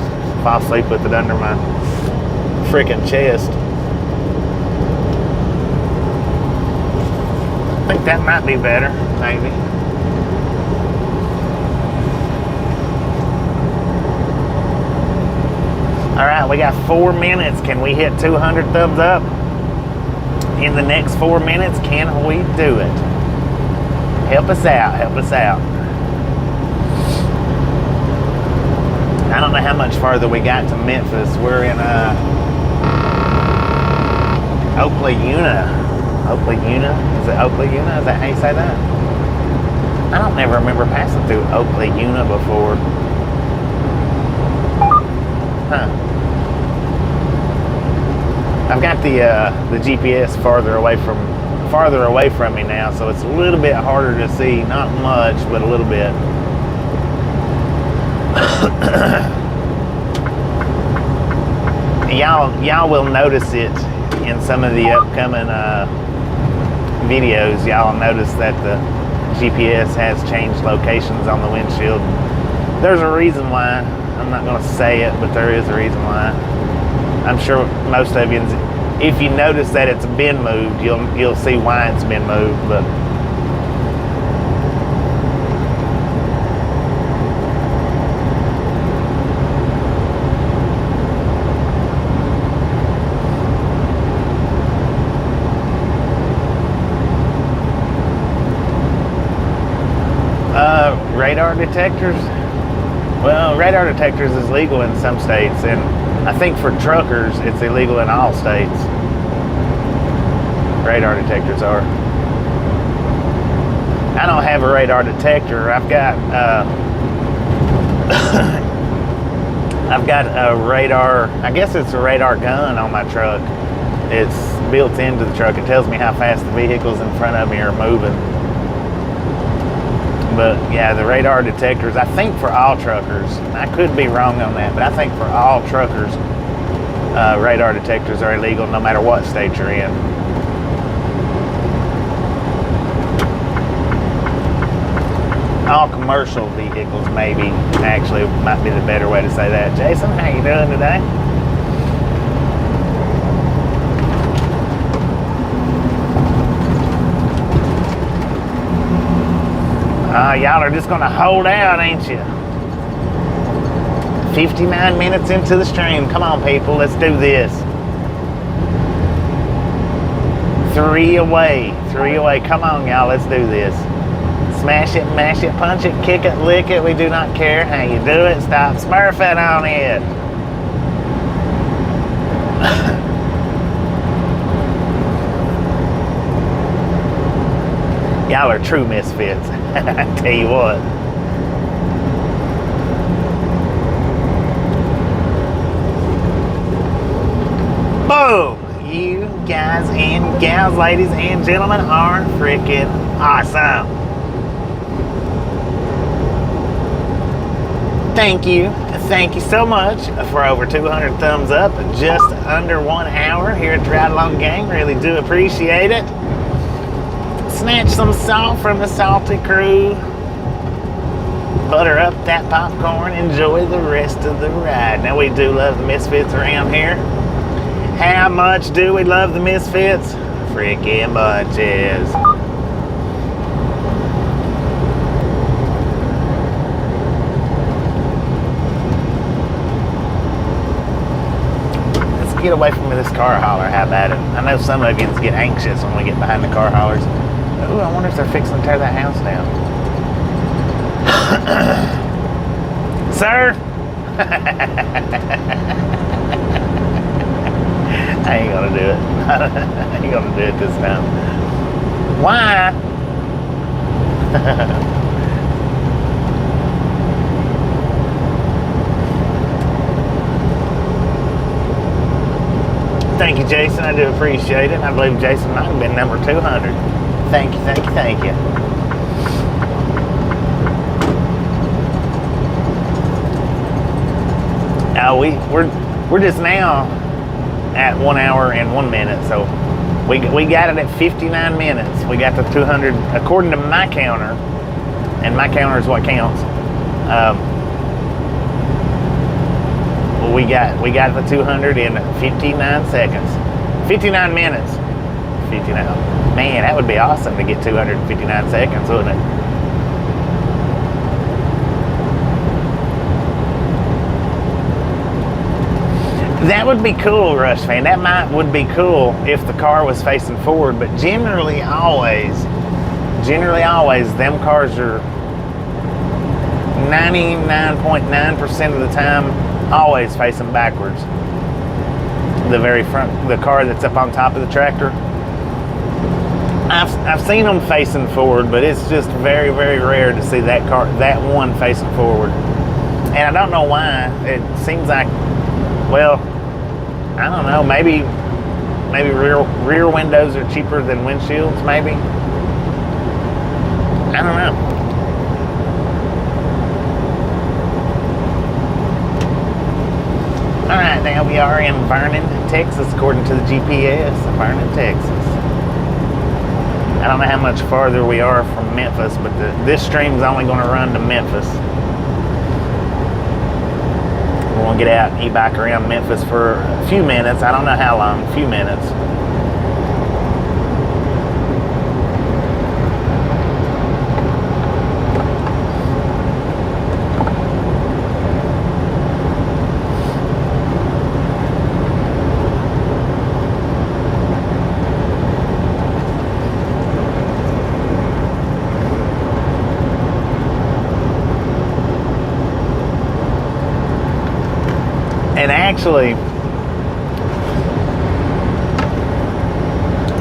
fall asleep with it under my freaking chest. I think that might be better, maybe. All right, we got 4 minutes. Can we hit 200 thumbs up? In the next 4 minutes, can we do it? Help us out, help us out. I don't know how much farther we got to Memphis. We're in Oakley, Una. Oakley, Una? Is it Oakley, Una? Is that how you say that? I don't never remember passing through Oakley, Una before. Huh. I've got the GPS farther away from me now, so it's a little bit harder to see. Not much, but a little bit. Y'all will notice it in some of the upcoming videos. Y'all will notice that the GPS has changed locations on the windshield. There's a reason why. I'm not going to say it, but there is a reason why. I'm sure most of you, if you notice that it's been moved, you'll see why it's been moved. But radar detectors. Well, radar detectors is legal in some states, and I think for truckers, it's illegal in all states. Radar detectors are. I don't have a radar detector. I've got I've got a radar. I guess it's a radar gun on my truck. It's built into the truck. It tells me how fast the vehicles in front of me are moving. But yeah, the radar detectors, I think for all truckers, I could be wrong on that, but I think for all truckers, radar detectors are illegal no matter what state you're in. All commercial vehicles, maybe, actually, might be the better way to say that. Jason, how you doing today? Y'all are just gonna hold out, ain't you? 59 minutes into the stream. Come on, people, let's do this. 3 away. Come on, y'all, let's do this. Smash it, mash it, punch it, kick it, lick it. We do not care how you do it. Stop smurfing on it. Y'all are true misfits. I tell you what. Boom! You guys and gals, ladies and gentlemen, are freaking awesome. Thank you so much for over 200 thumbs up in just under 1 hour here at the Ride Along Gang. Really do appreciate it. Snatch some salt from the salty crew. Butter up that popcorn. Enjoy the rest of the ride. Now, we do love the misfits around here. How much do we love the misfits? Freaking bunches. Let's get away from this car holler. How about it? I know some of you get anxious when we get behind the car hollers. Ooh, I wonder if they're fixing to tear that house down. Sir? I ain't gonna do it. I ain't gonna do it this time. Why? Thank you, Jason. I do appreciate it. I believe Jason might have been number 200. Thank you, thank you, thank you. We're just now at 1 hour and 1 minute, so we got it at 59 minutes. We got the 200 according to my counter, and my counter is what counts. We got the 200 in 59 seconds, 59 minutes, 59. Man, that would be awesome to get 259 seconds, wouldn't it? That would be cool, Rush Fan. That would be cool if the car was facing forward, but generally always, them cars are 99.9% of the time always facing backwards. The very front, the car that's up on top of the tractor. I've seen them facing forward, but it's just very, very rare to see that one facing forward. And I don't know why. It seems like, well, I don't know, maybe rear windows are cheaper than windshields, maybe. I don't know. All right, now we are in Vernon, Texas, according to the GPS, Vernon, Texas. I don't know how much farther we are from Memphis, but this stream's only going to run to Memphis. We're going to get out and e-bike around Memphis for a few minutes. I don't know how long, a few minutes. And actually,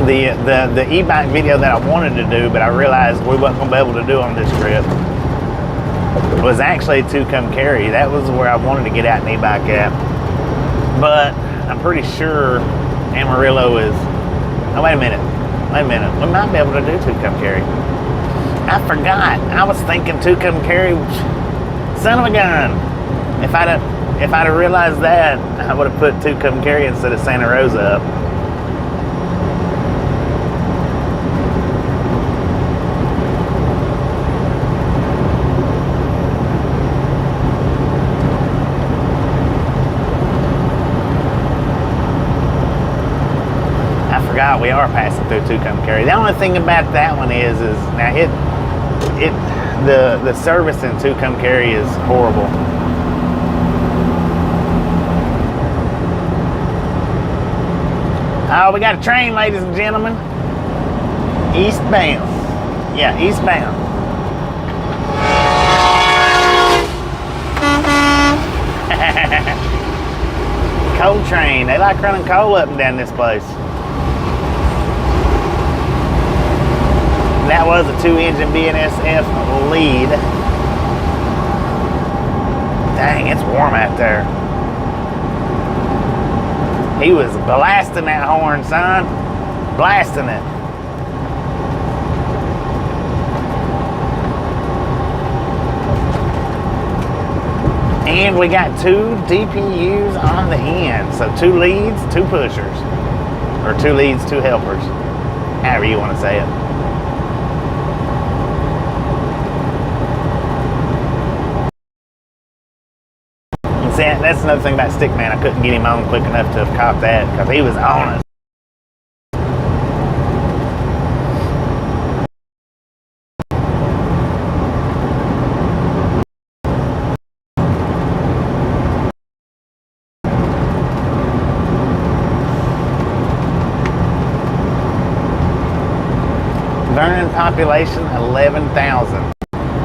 the e-bike video that I wanted to do, but I realized we wasn't going to be able to do on this trip, was actually to come carry. That was where I wanted to get out and e-bike at. But I'm pretty sure Amarillo is... Oh, wait a minute. We might be able to do to come carry. I forgot. I was thinking to come carry. Son of a gun. If I'd have realized that, I would have put Tucumcari instead of Santa Rosa up. I forgot we are passing through Tucumcari. The only thing about that one is now the service in Tucumcari is horrible. Oh, we got a train, ladies and gentlemen. Eastbound. Yeah, eastbound. Coal train. They like running coal up and down this place. That was a 2-engine BNSF lead. Dang, it's warm out there. He was blasting that horn, son. Blasting it. And we got 2 DPUs on the end. So 2 leads, 2 pushers. Or 2 leads, 2 helpers. However you want to say it. See, that's another thing about Stickman. I couldn't get him on quick enough to have caught that because he was on us. Vernon population 11,000.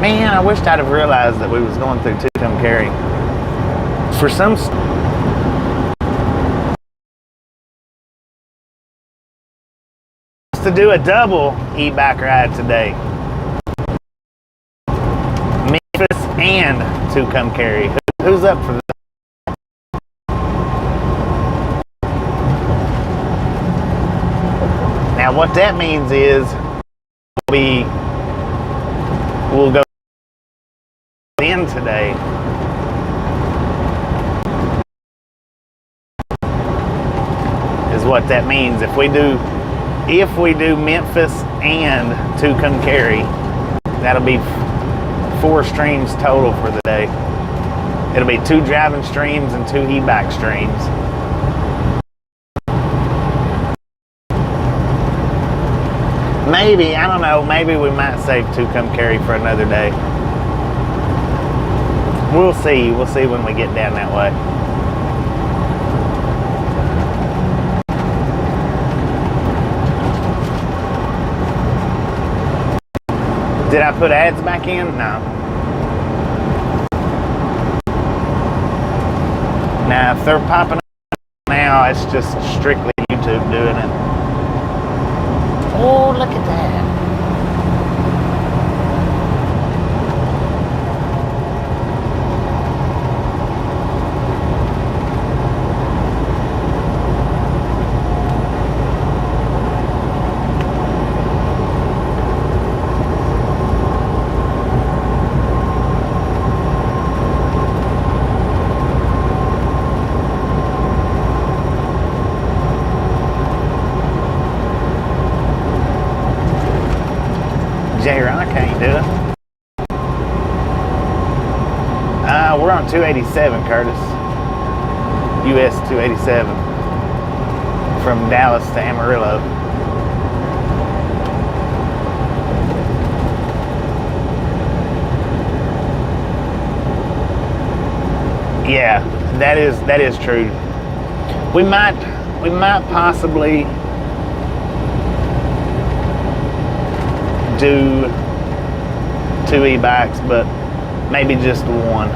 Man, I wished I'd have realized that we was going through Tucumcari. For some to do a double e-bike ride today. Memphis and to come carry. Who's up for that? Now what that means is we'll go in today. Is what that means. If we do Memphis and to come carry, that'll be 4 streams total for the day. It'll be 2 driving streams and 2 e-bike streams. Maybe, I don't know, maybe we might save to come carry for another day. We'll see when we get down that way. Did I put ads back in? No. Now, if they're popping up now, it's just strictly YouTube doing it. Oh, look at that. J-Rock, how you doing? We're on 287, Curtis. US 287. From Dallas to Amarillo. Yeah, that is true. We might possibly do 2 e-bikes, but maybe just 1.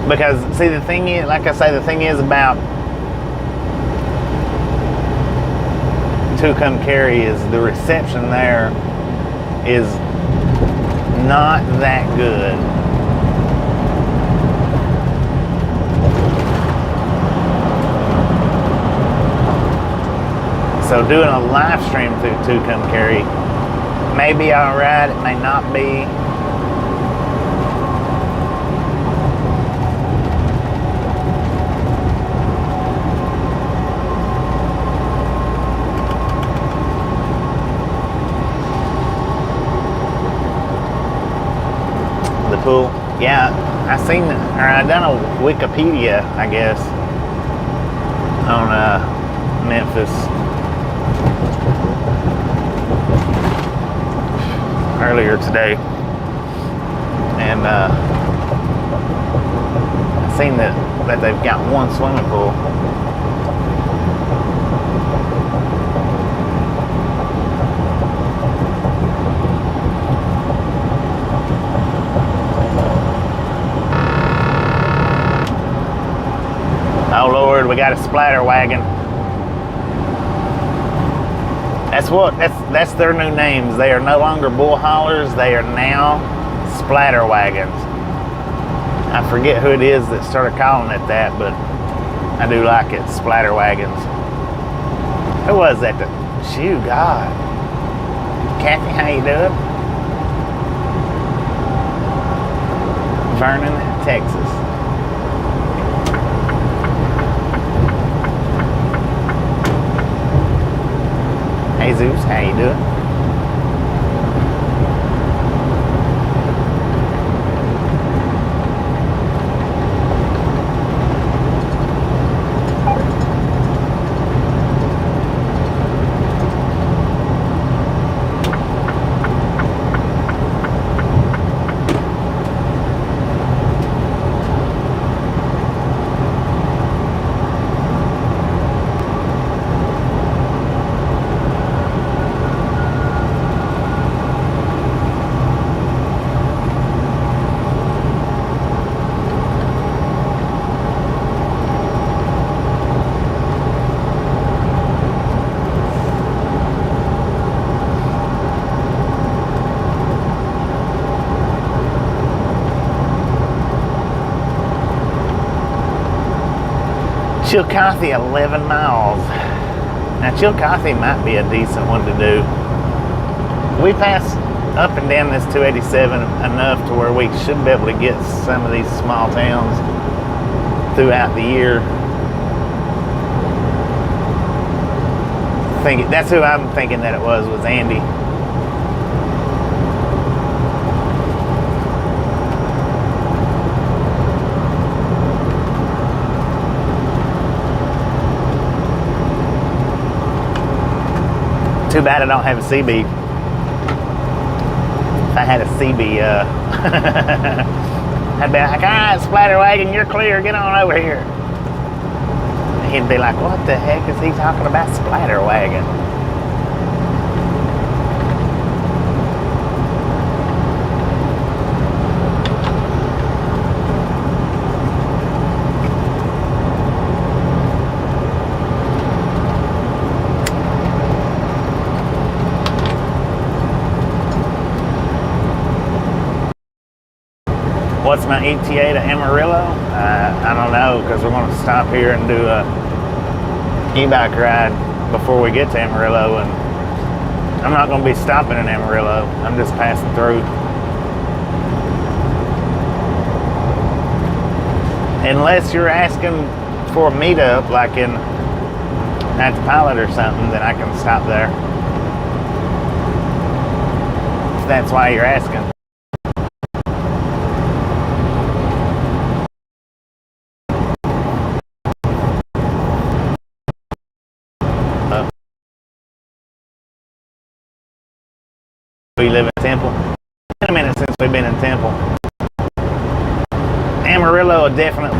Because see, the thing is, like I say, the thing is about to come carry is the reception there is not that good. So doing a live stream through to come carry may be alright, it may not be. Pool. Yeah, I done a Wikipedia, I guess, on Memphis earlier today, and I seen that they've got 1 swimming pool. Oh Lord, we got a splatter wagon. That's their new names. They are no longer bull haulers, they are now splatter wagons. I forget who it is that started calling it that, but I do like it, splatter wagons. Who was that? Shoot, God. Kathy, how you doing? Vernon, Texas. Hey Zeus, how you doing? Chillicothe, 11 miles. Now, Chillicothe might be a decent one to do. We pass up and down this 287 enough to where we should be able to get some of these small towns throughout the year. That's who I'm thinking that it was Andy. Too bad I don't have a CB. If I had a CB, I'd be like, all right, splatter wagon, you're clear, get on over here. He'd be like, what the heck is he talking about, splatter wagon? What's my ETA to Amarillo? I don't know, because we're going to stop here and do a e-bike ride before we get to Amarillo, and I'm not going to be stopping in Amarillo. I'm just passing through. Unless you're asking for a meetup, like at the Pilot or something, then I can stop there. If that's why you're asking. We live in Temple. It's been a minute since we've been in Temple. Amarillo, definitely.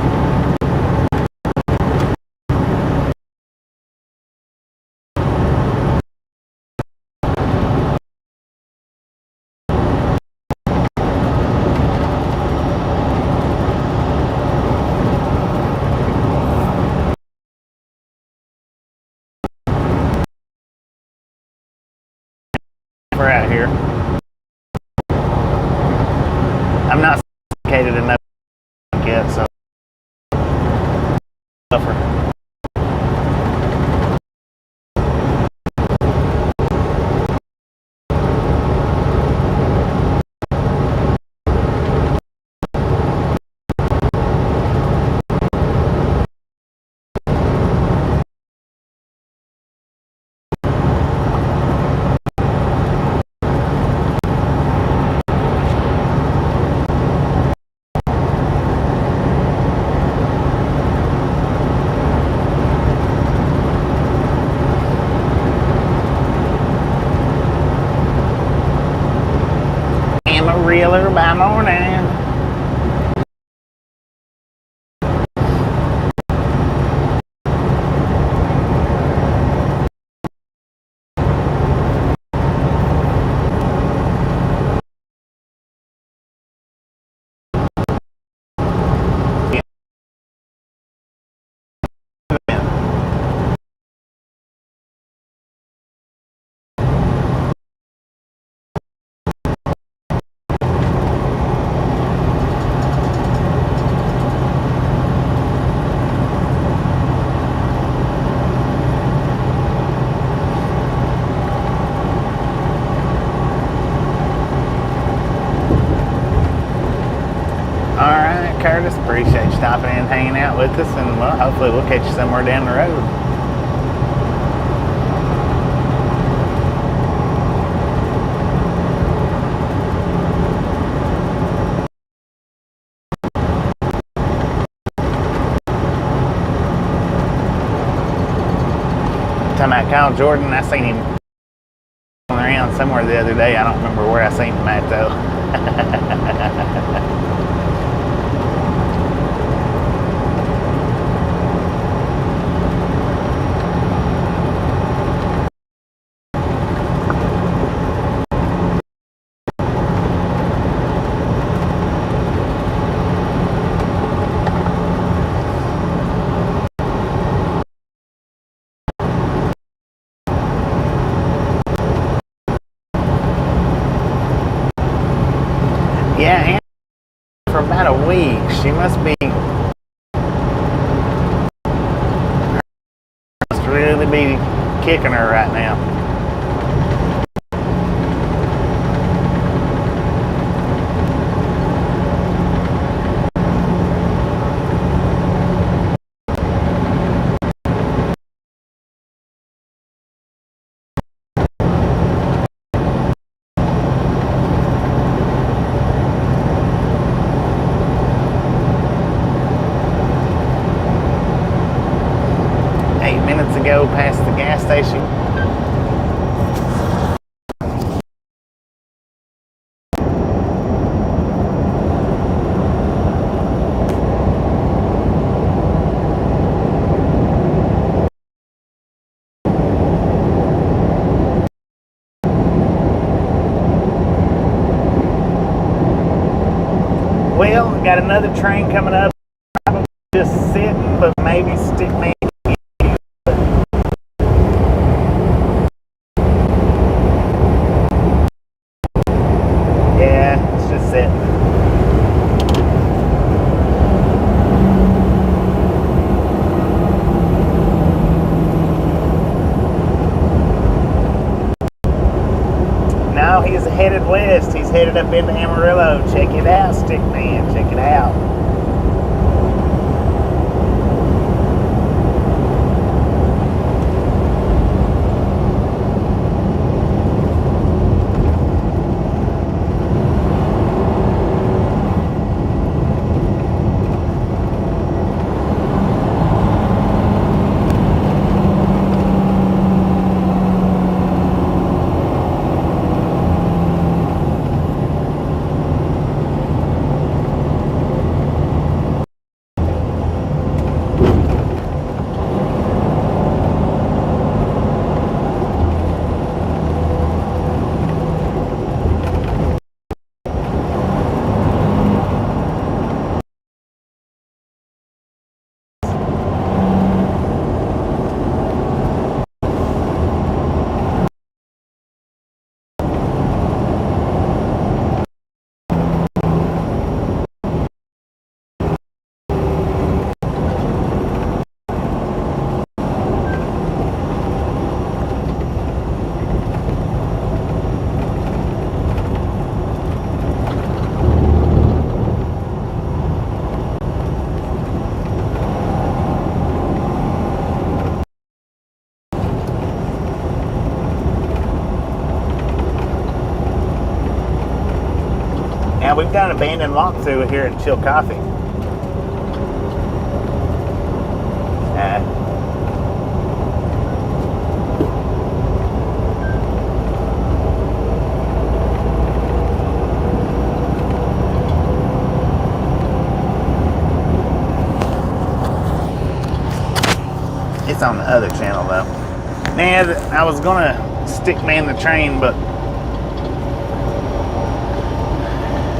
We're out here. I'm not sophisticated enough yet, so suffer. Amarillo by morning. Curtis, appreciate you stopping in and hanging out with us, and well, hopefully we'll catch you somewhere down the road. Talking about Kyle Jordan, I seen him around somewhere the other day. I don't remember where I seen him at though. Yeah, and for about a week. She must be really be kicking her right now. Go past the gas station. Well, got another train coming up. Probably just sitting, but maybe stick me. He's headed west. He's headed up into Amarillo. Check it out, Stickman. Check it out. Now we've got an abandoned walkthrough here at Chill Coffee. It's on the other channel though. Now I was gonna stick man the train, but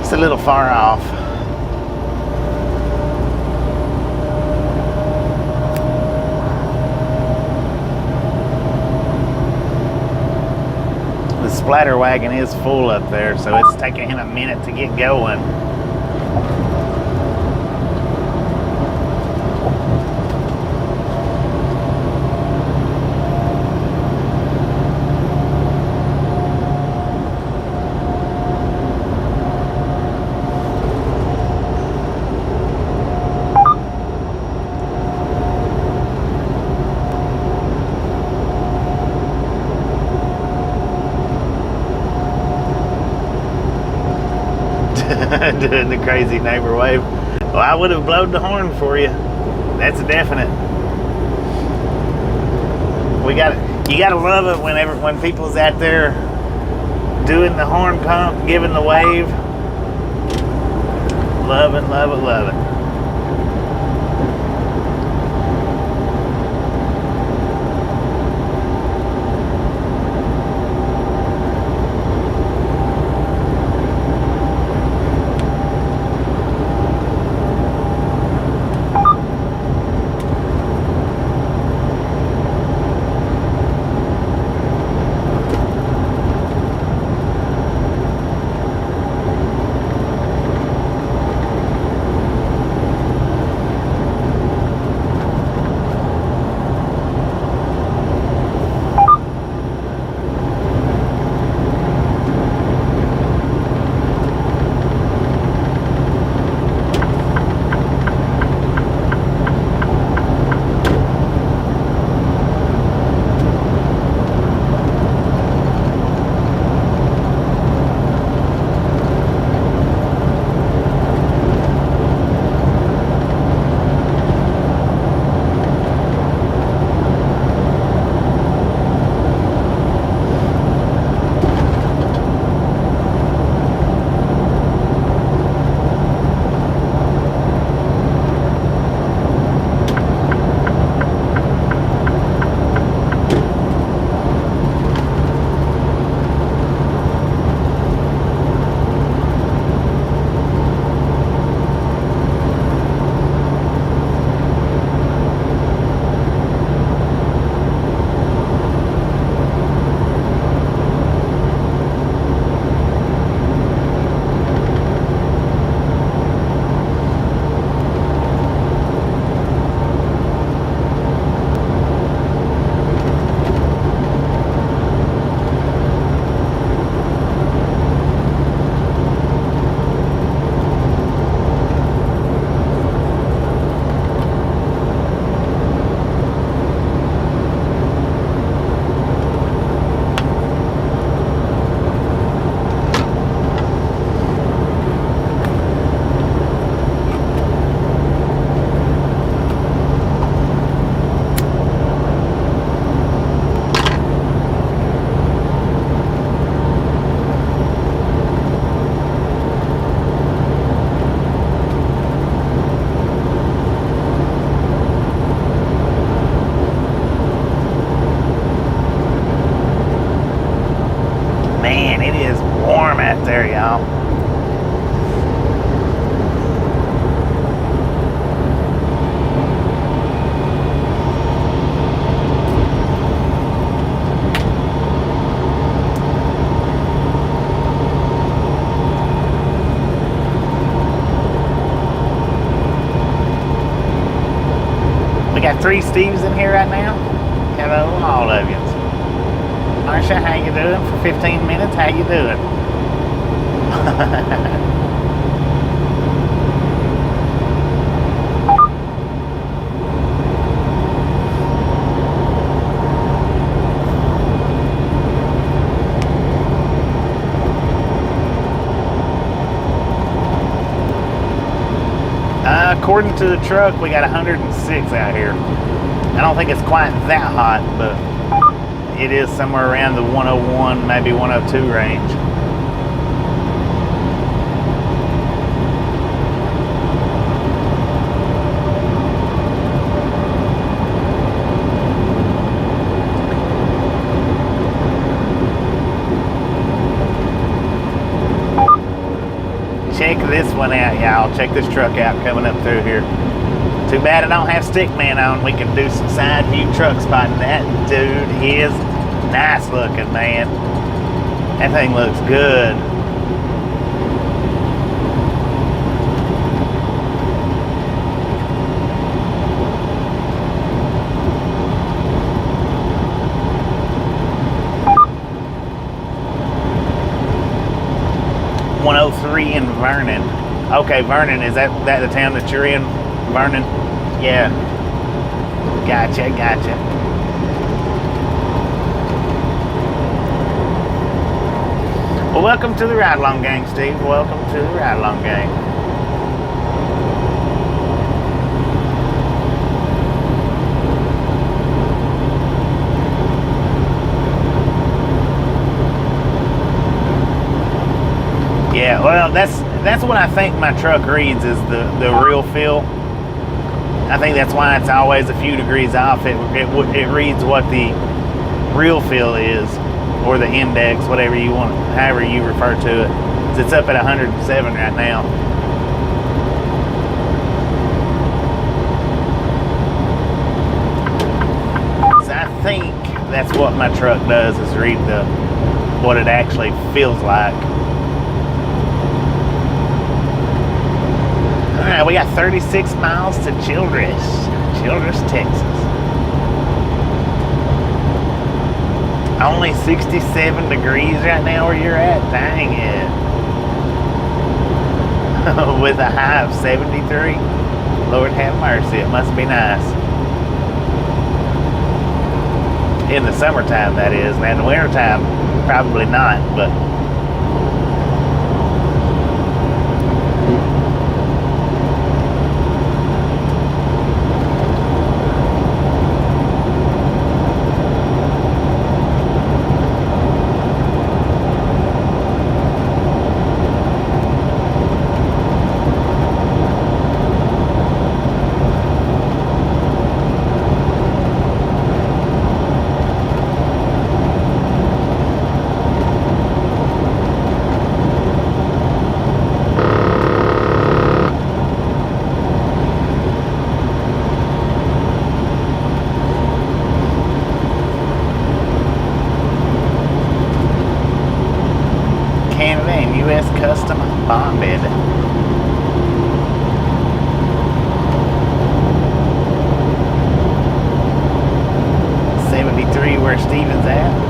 it's a little far off. The splatter wagon is full up there, so it's taking him a minute to get going. Doing the crazy neighbor wave. Well, I would have blown the horn for you. That's a definite. You gotta love it when people's out there doing the horn pump, giving the wave. Love it, love it, love it. 3 Steves in here right now. Hello, all of you. Marsha, how you doing? For 15 minutes, how you doing? According to the truck, we got 106 out here. I don't think it's quite that hot, but it is somewhere around the 101, maybe 102 range. Check this one out, y'all. Check this truck out coming up through here. Too bad I don't have stickman on. We can do some side view truck spotting. That dude is nice looking, man. That thing looks good. In Vernon. Okay, Vernon, is that the town that you're in? Vernon? Yeah. Gotcha. Well, welcome to the Ride Along Gang, Steve. Welcome to the Ride Along Gang. Yeah, well, that's what I think my truck reads, is the real feel. I think that's why it's always a few degrees off. It reads what the real feel is, or the index, whatever you want, however you refer to it. It's up at 107 right now. So I think that's what my truck does, is read what it actually feels like. Alright, we got 36 miles to Childress, Texas. Only 67 degrees right now where you're at? Dang it. With a high of 73? Lord have mercy, it must be nice. In the summertime, that is. Now in the wintertime, probably not, but bonded. .73 where Steven's at.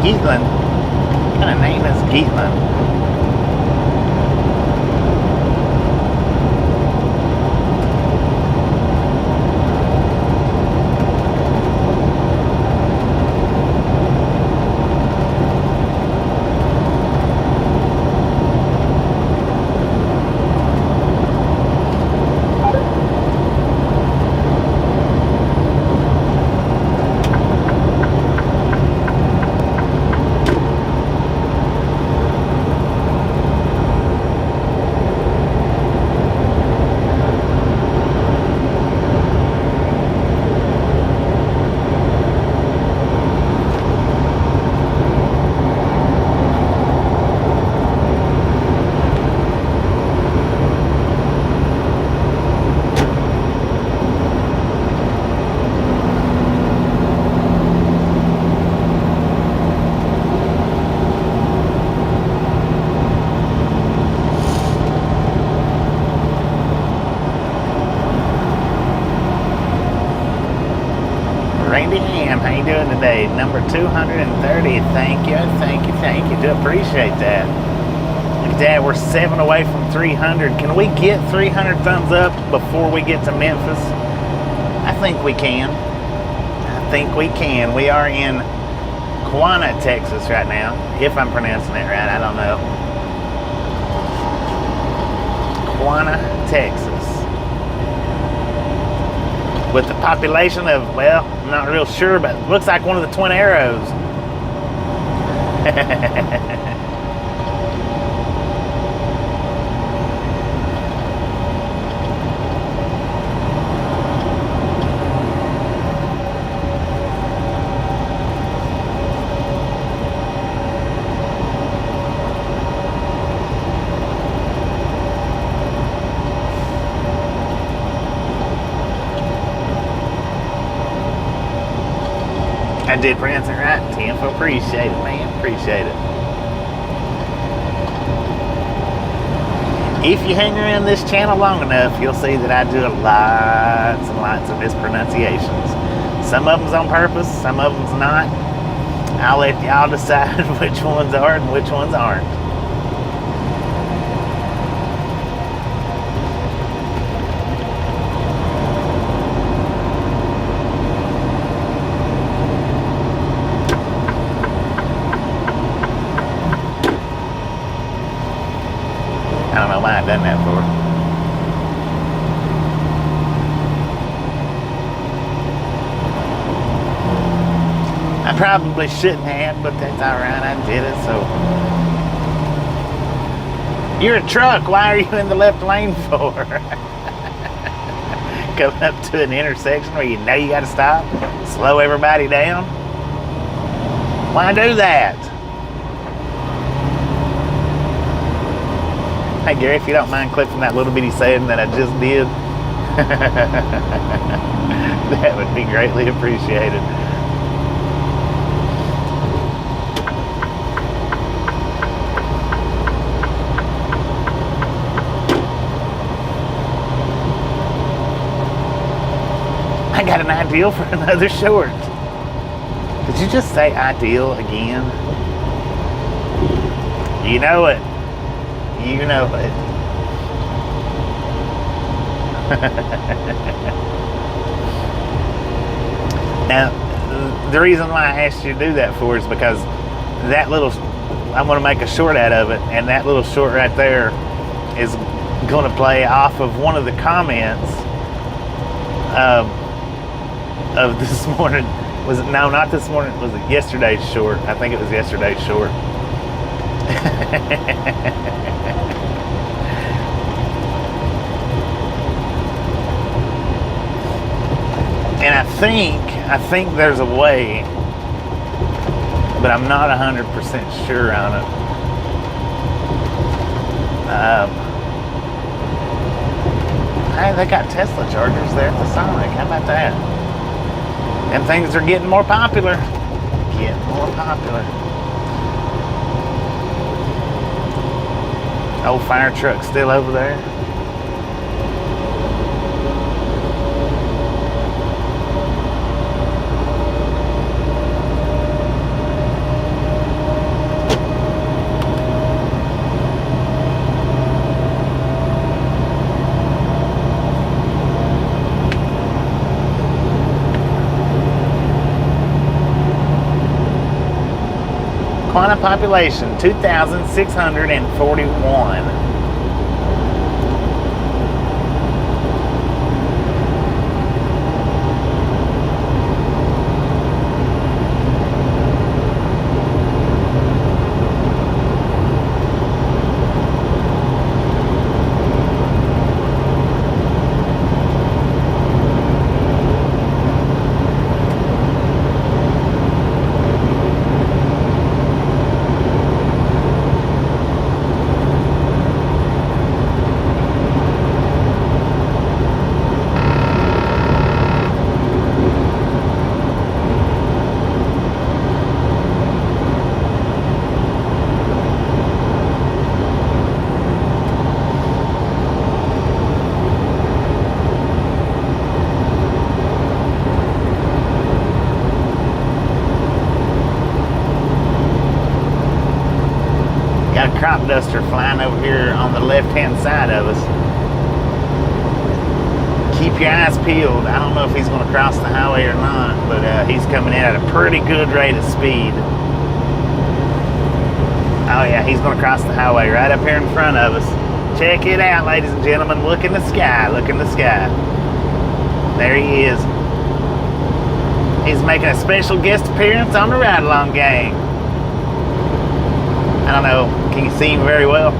Geetland. What kind of name is Geetland? Julianne, how you doing today? Number 230. Thank you. Do appreciate that. Look at that. We're 7 away from 300. Can we get 300 thumbs up before we get to Memphis? I think we can. We are in Wichita, Texas right now. If I'm pronouncing it right, I don't know. Wichita, Texas. With the population of, well, I'm not real sure, but it looks like one of the Twin Arrows. I did pronounce it right, Tim. Appreciate it, man. Appreciate it. If you hang around this channel long enough, you'll see that I do lots and lots of mispronunciations. Some of them's on purpose, some of them's not. I'll let y'all decide which ones are and which ones aren't. I don't know why I've done that for. I probably shouldn't have, but that's alright, I did it, so. You're a truck, why are you in the left lane for? Coming up to an intersection where you know you gotta stop, slow everybody down. Why do that? Hey Gary, if you don't mind clipping that little bitty saying that I just did, that would be greatly appreciated. I got an ideal for another short. Did you just say ideal again? You know it. You know it. Now, the reason why I asked you to do that for is because that little, I'm going to make a short out of it, and that little short right there is going to play off of one of the comments of this morning. Was it, no, not this morning, was it yesterday's short? I think it was yesterday's short. And I think there's a way, but I'm not 100% sure on it. Hey, they got Tesla chargers there at the Sonic. How about that? And things are getting more popular. Old fire truck still over there. Quantum population 2,641. crop duster flying over here on the left-hand side of us. Keep your eyes peeled. I don't know if he's going to cross the highway or not, but he's coming in at a pretty good rate of speed. Oh yeah, he's going to cross the highway right up here in front of us. Check it out, ladies and gentlemen. Look in the sky. Look in the sky. There he is. He's making a special guest appearance on the Ride Along Gang. I don't know. Can you see him very well?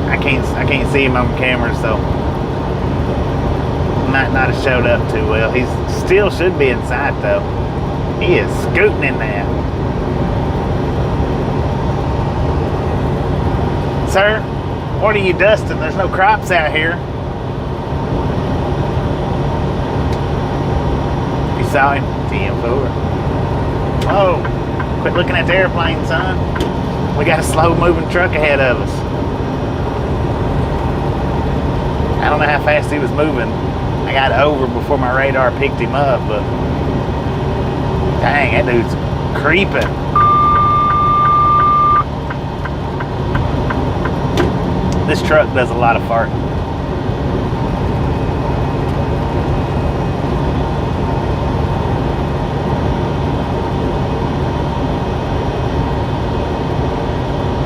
I can't see him on the camera, so might not have showed up too well. He still should be inside though. He is scooting in there. Sir, what are you dusting? There's no crops out here. You saw him? 10-4. Oh, quit looking at the airplane, son. We got a slow moving truck ahead of us. I don't know how fast he was moving. I got over before my radar picked him up, but dang, that dude's creeping. This truck does a lot of farting.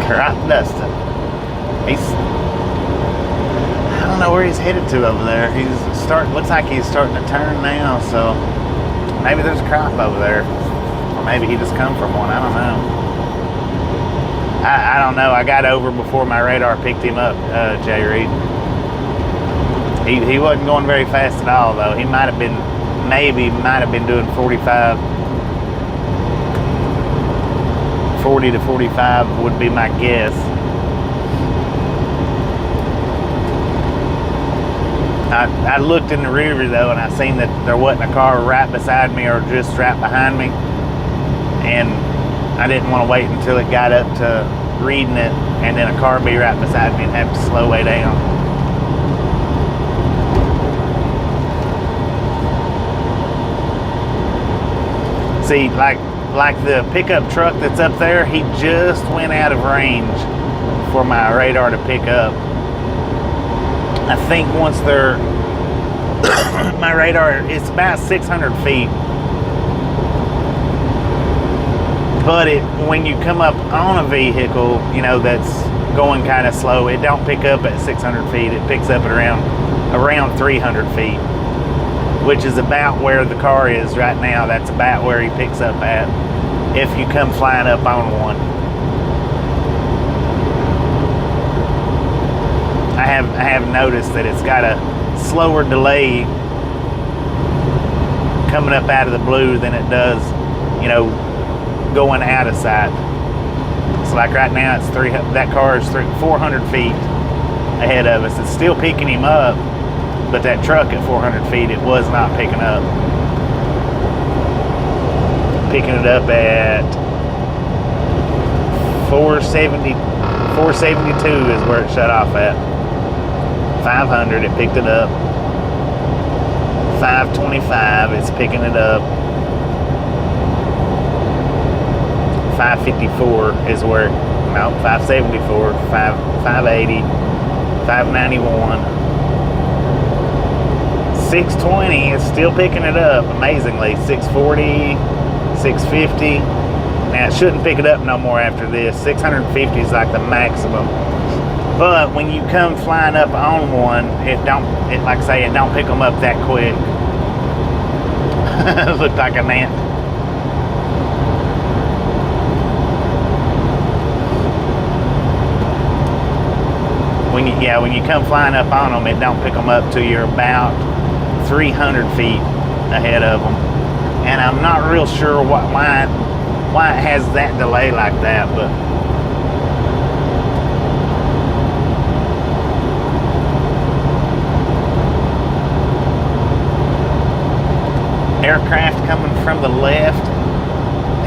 Crop dusting. I don't know where he's headed to over there. Looks like he's starting to turn now, so maybe there's a crop over there. Or maybe he just come from one, I don't know. I don't know. I got over before my radar picked him up, Jay Reed. He wasn't going very fast at all, though. He might have been doing 45. 40 to 45 would be my guess. I looked in the rear view though, and I seen that there wasn't a car right beside me or just right behind me, and I didn't want to wait until it got up to reading it and then a car be right beside me and have to slow way down. See, like the pickup truck that's up there, he just went out of range for my radar to pick up. I think once they're my radar is about 600 feet, but when you come up on a vehicle, you know, that's going kind of slow, it don't pick up at 600 feet. It picks up at around 300 feet, which is about where the car is right now. That's about where he picks up at if you come flying up on one. I have noticed that it's got a slower delay coming up out of the blue than it does, you know, going out of sight. So like right now, that car is 400 feet ahead of us. It's still picking him up, but that truck at 400 feet, it was not picking up. Picking it up at 472 is where it shut off at. 500, it picked it up. 525, it's picking it up. 554 is where, no, 574, 580, 591. 620 is still picking it up, amazingly. 640, 650. Now it shouldn't pick it up no more after this. 650 is like the maximum. But when you come flying up on one, like I say, it don't pick them up that quick. Looked like an ant. When you come flying up on them, it don't pick them up till you're about 300 feet ahead of them. And I'm not real sure why it has that delay like that, but aircraft coming from the left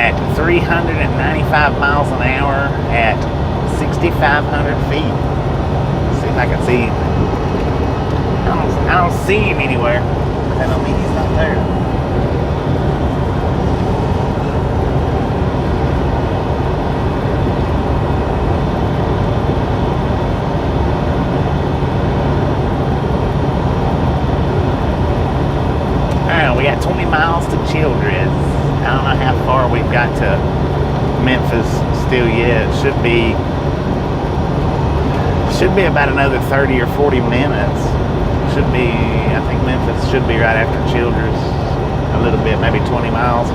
at 395 miles an hour at 6,500 feet. See if I can see him. I don't see him anywhere. That don't mean he's not there. 20 miles to Childress. I don't know how far we've got to Memphis still yet. Should be about another 30 or 40 minutes. I think Memphis should be right after Childress. A little bit, maybe 20 miles.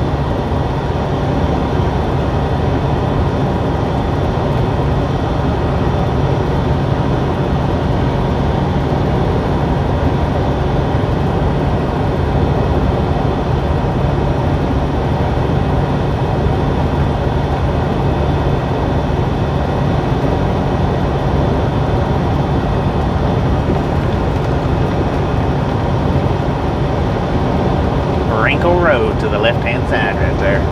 Road to the left-hand side right there.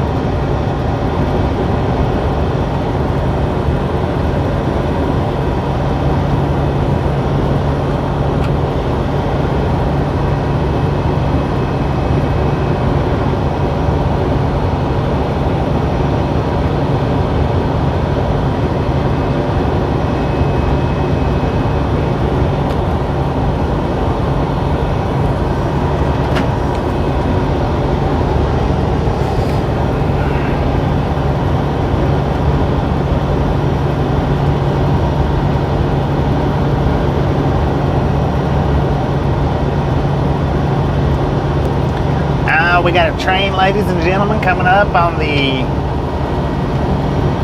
We got a train, ladies and gentlemen, coming up on the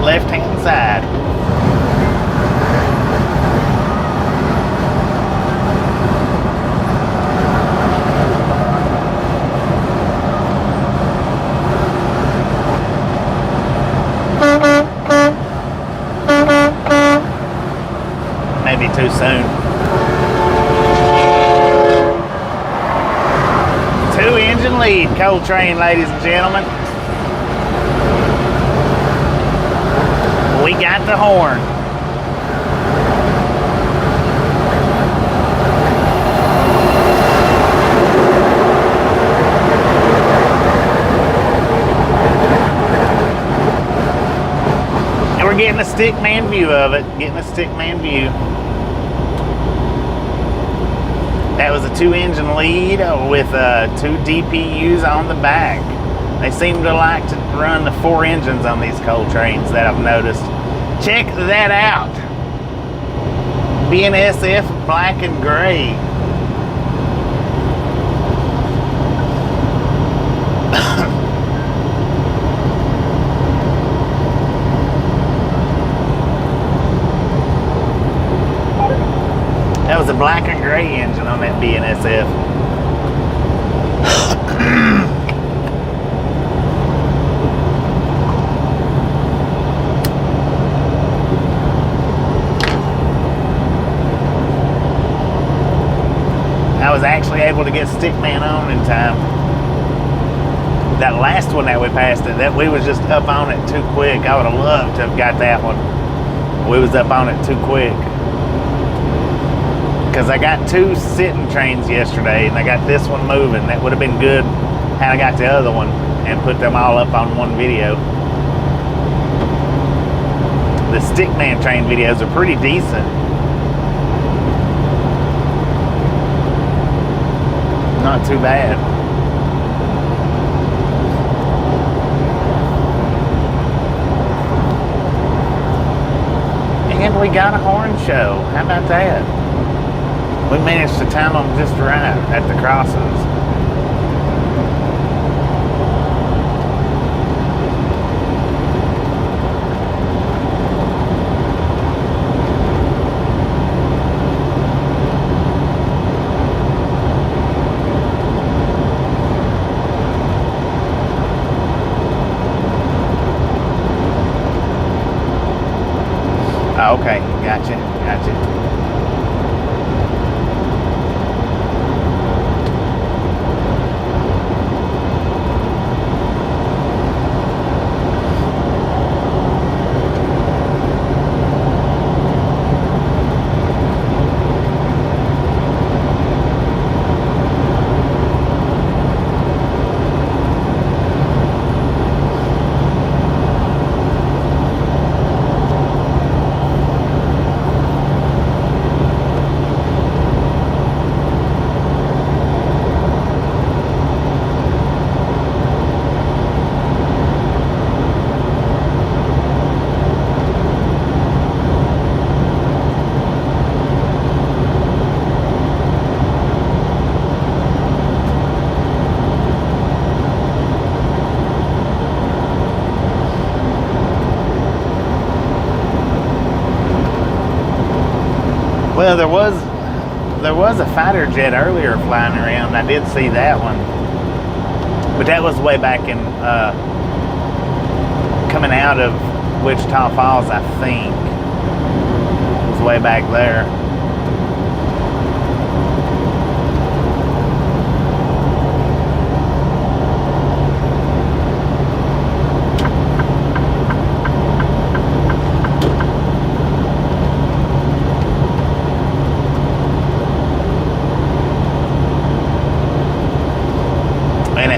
left-hand side. Maybe too soon. Two-engine lead, coal train, ladies and gentlemen. We got the horn. And we're getting a stickman view of it. That was a two-engine lead with two DPUs on the back. They seem to like to run the 4 engines on these coal trains that I've noticed. Check that out. BNSF black and gray. That was a black and gray engine on that BNSF. I was actually able to get Stickman on in time. That last one that we passed that we was just up on it too quick. I would have loved to have got that one. We was up on it too quick. Because I got 2 sitting trains yesterday and I got this one moving. That would have been good had I got the other one and put them all up on one video. The Stickman train videos are pretty decent. Not too bad. And we got a horn show. How about that? We managed to time them just right at the crosses. Oh, okay, gotcha. Well, there was a fighter jet earlier flying around. I did see that one, but that was way back in coming out of Wichita Falls, I think. It was way back there.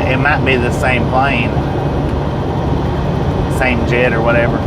It might be the same plane, same jet or whatever.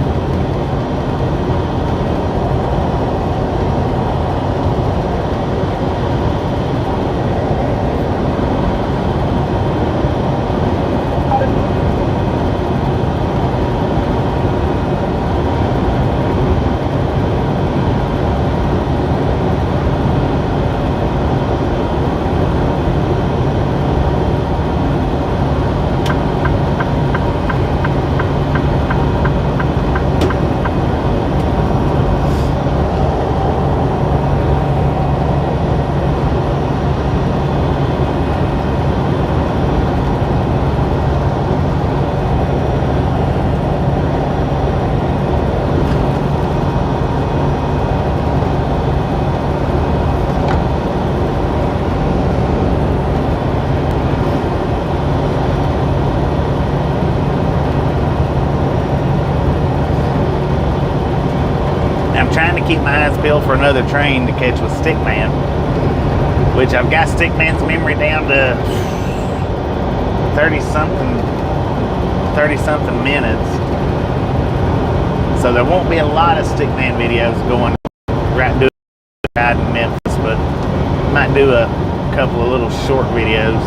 Keep my eyes peeled for another train to catch with Stickman, which I've got Stickman's memory down to 30 something minutes, so there won't be a lot of Stickman videos going right to ride in Memphis, but might do a couple of little short videos.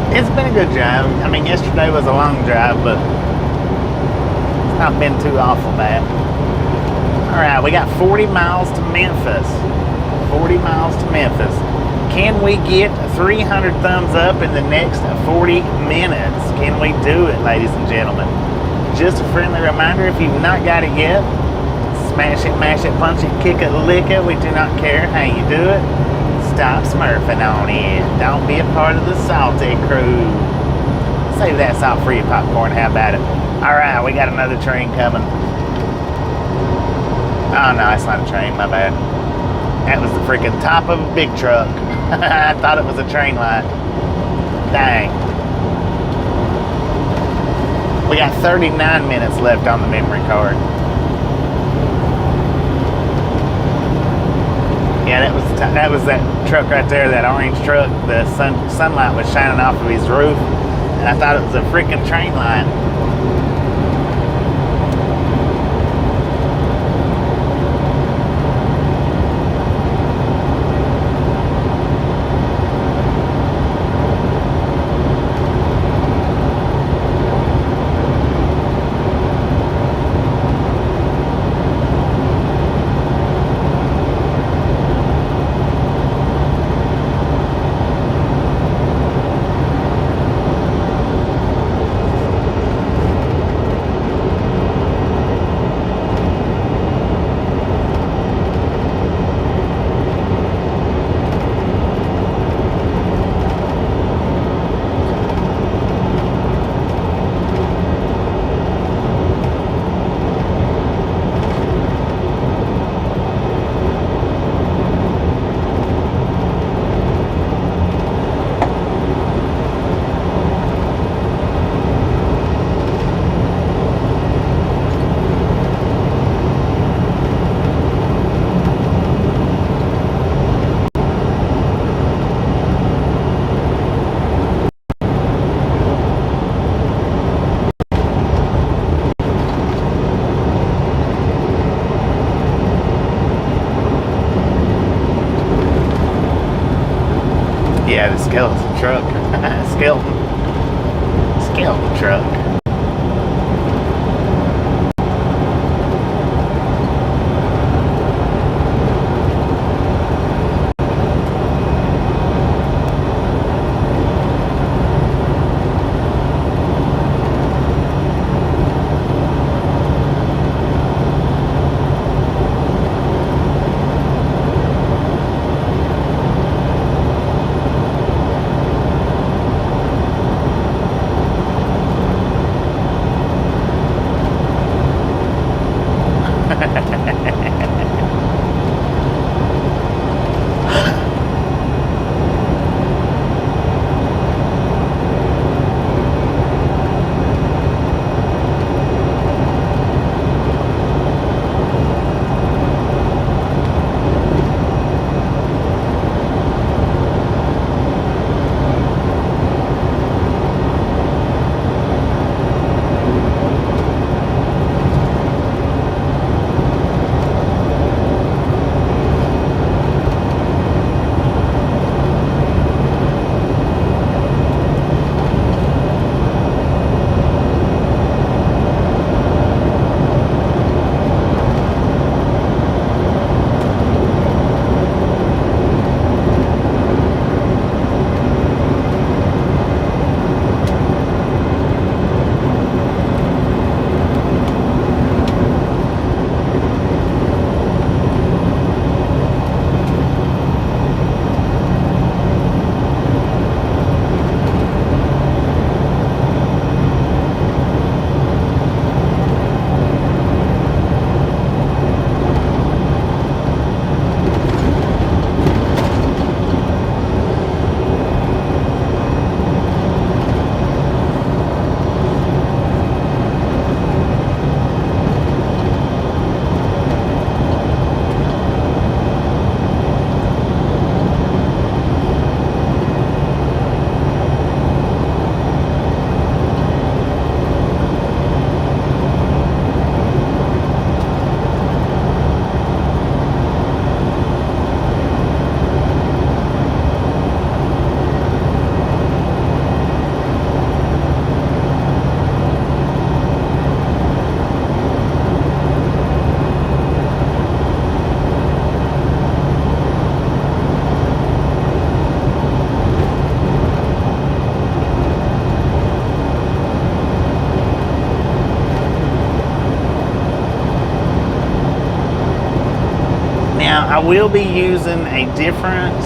It's been a good drive. I mean, yesterday was a long drive, but it's not been too awful bad. All right, we got 40 miles to Memphis. 40 miles to Memphis. Can we get 300 thumbs up in the next 40 minutes? Can we do it, ladies and gentlemen? Just a friendly reminder, if you've not got it yet, smash it, mash it, punch it, kick it, lick it. We do not care how you do it. Stop smurfing on it. Don't be a part of the salty crew. Save that salt for your popcorn. How about it? Alright, we got another train coming. Oh no, it's not a train, my bad. That was the freaking top of a big truck. I thought it was a train line. Dang. We got 39 minutes left on the memory card. Yeah, that was that truck right there, that orange truck. The sunlight was shining off of his roof, and I thought it was a freaking train line. truck. Skeleton truck. I will be using a different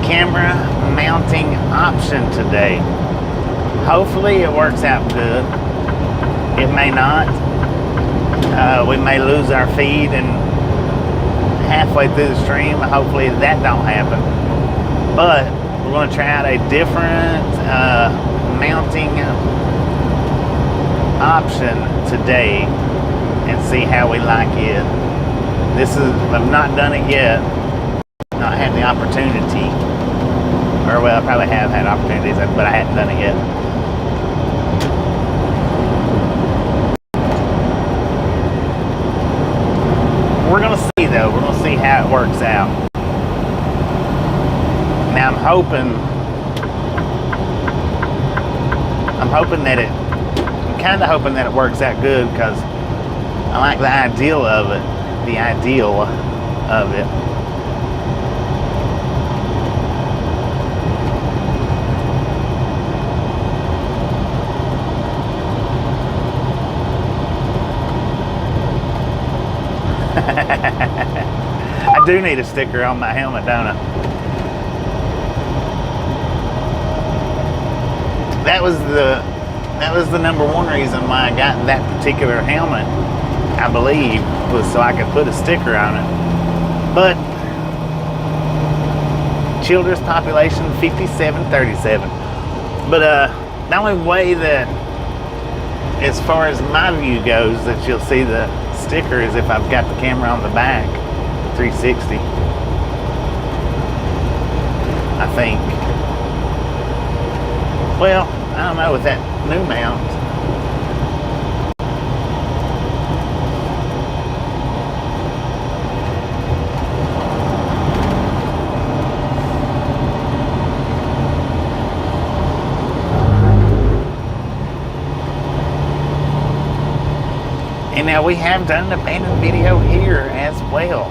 camera mounting option today. Hopefully it works out good. It may not. We may lose our feed and halfway through the stream. Hopefully that don't happen. But we're going to try out a different mounting option today and see how we like it. I've not done it yet. Not had the opportunity. Or well, I probably have had opportunities, but I hadn't done it yet. We're going to see though. We're going to see how it works out. Now I'm hoping kind of hoping that it works out good, because I like the ideal of it. I do need a sticker on my helmet, don't I? That was the number one reason why I got that particular helmet, I believe, was so I could put a sticker on it. But Childress population 5737. But the only way that, as far as my view goes, that you'll see the sticker is if I've got the camera on the back, 360. I think. Well, I don't know with that new mount. And now we have done an abandoned video here as well.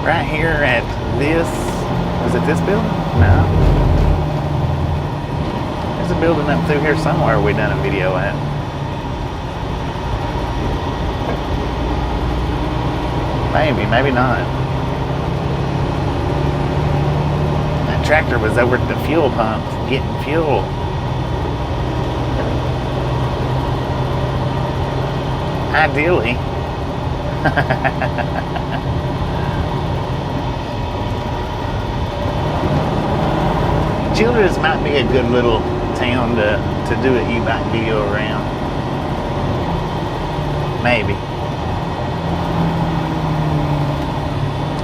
Right here at this, is it this building? No. There's a building up through here somewhere we done a video at. Maybe, maybe not. That tractor was over at the fuel pump getting fuel. Ideally. Childress might be a good little town to do an e-bike video around. Maybe.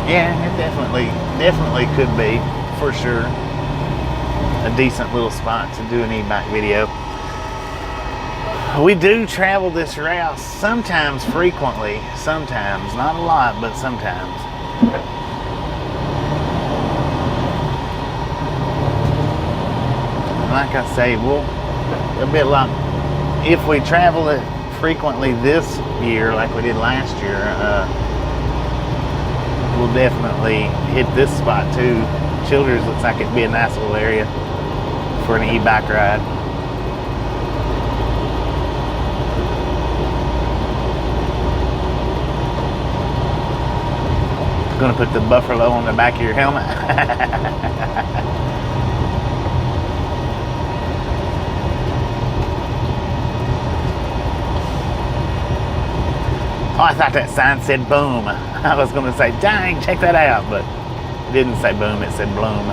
Yeah, it definitely could be, for sure, a decent little spot to do an e-bike video. We do travel this route sometimes, frequently, sometimes, not a lot, but sometimes. Like I say, a bit like, if we travel it frequently this year, like we did last year, we'll definitely hit this spot too. Childress looks like it'd be a nice little area for an e-bike ride. Gonna put the buffalo on the back of your helmet. Oh, I thought that sign said boom. I was gonna say, dang, check that out, but it didn't say boom, it said bloom.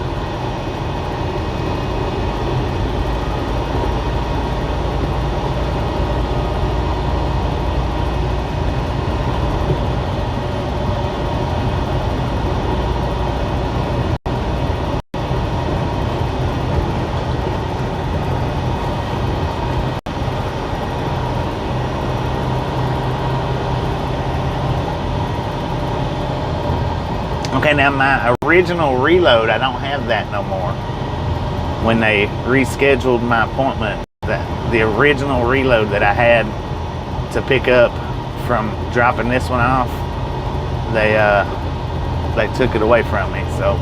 Okay, now my original reload, I don't have that no more. When they rescheduled my appointment, the original reload that I had to pick up from dropping this one off, they took it away from me. So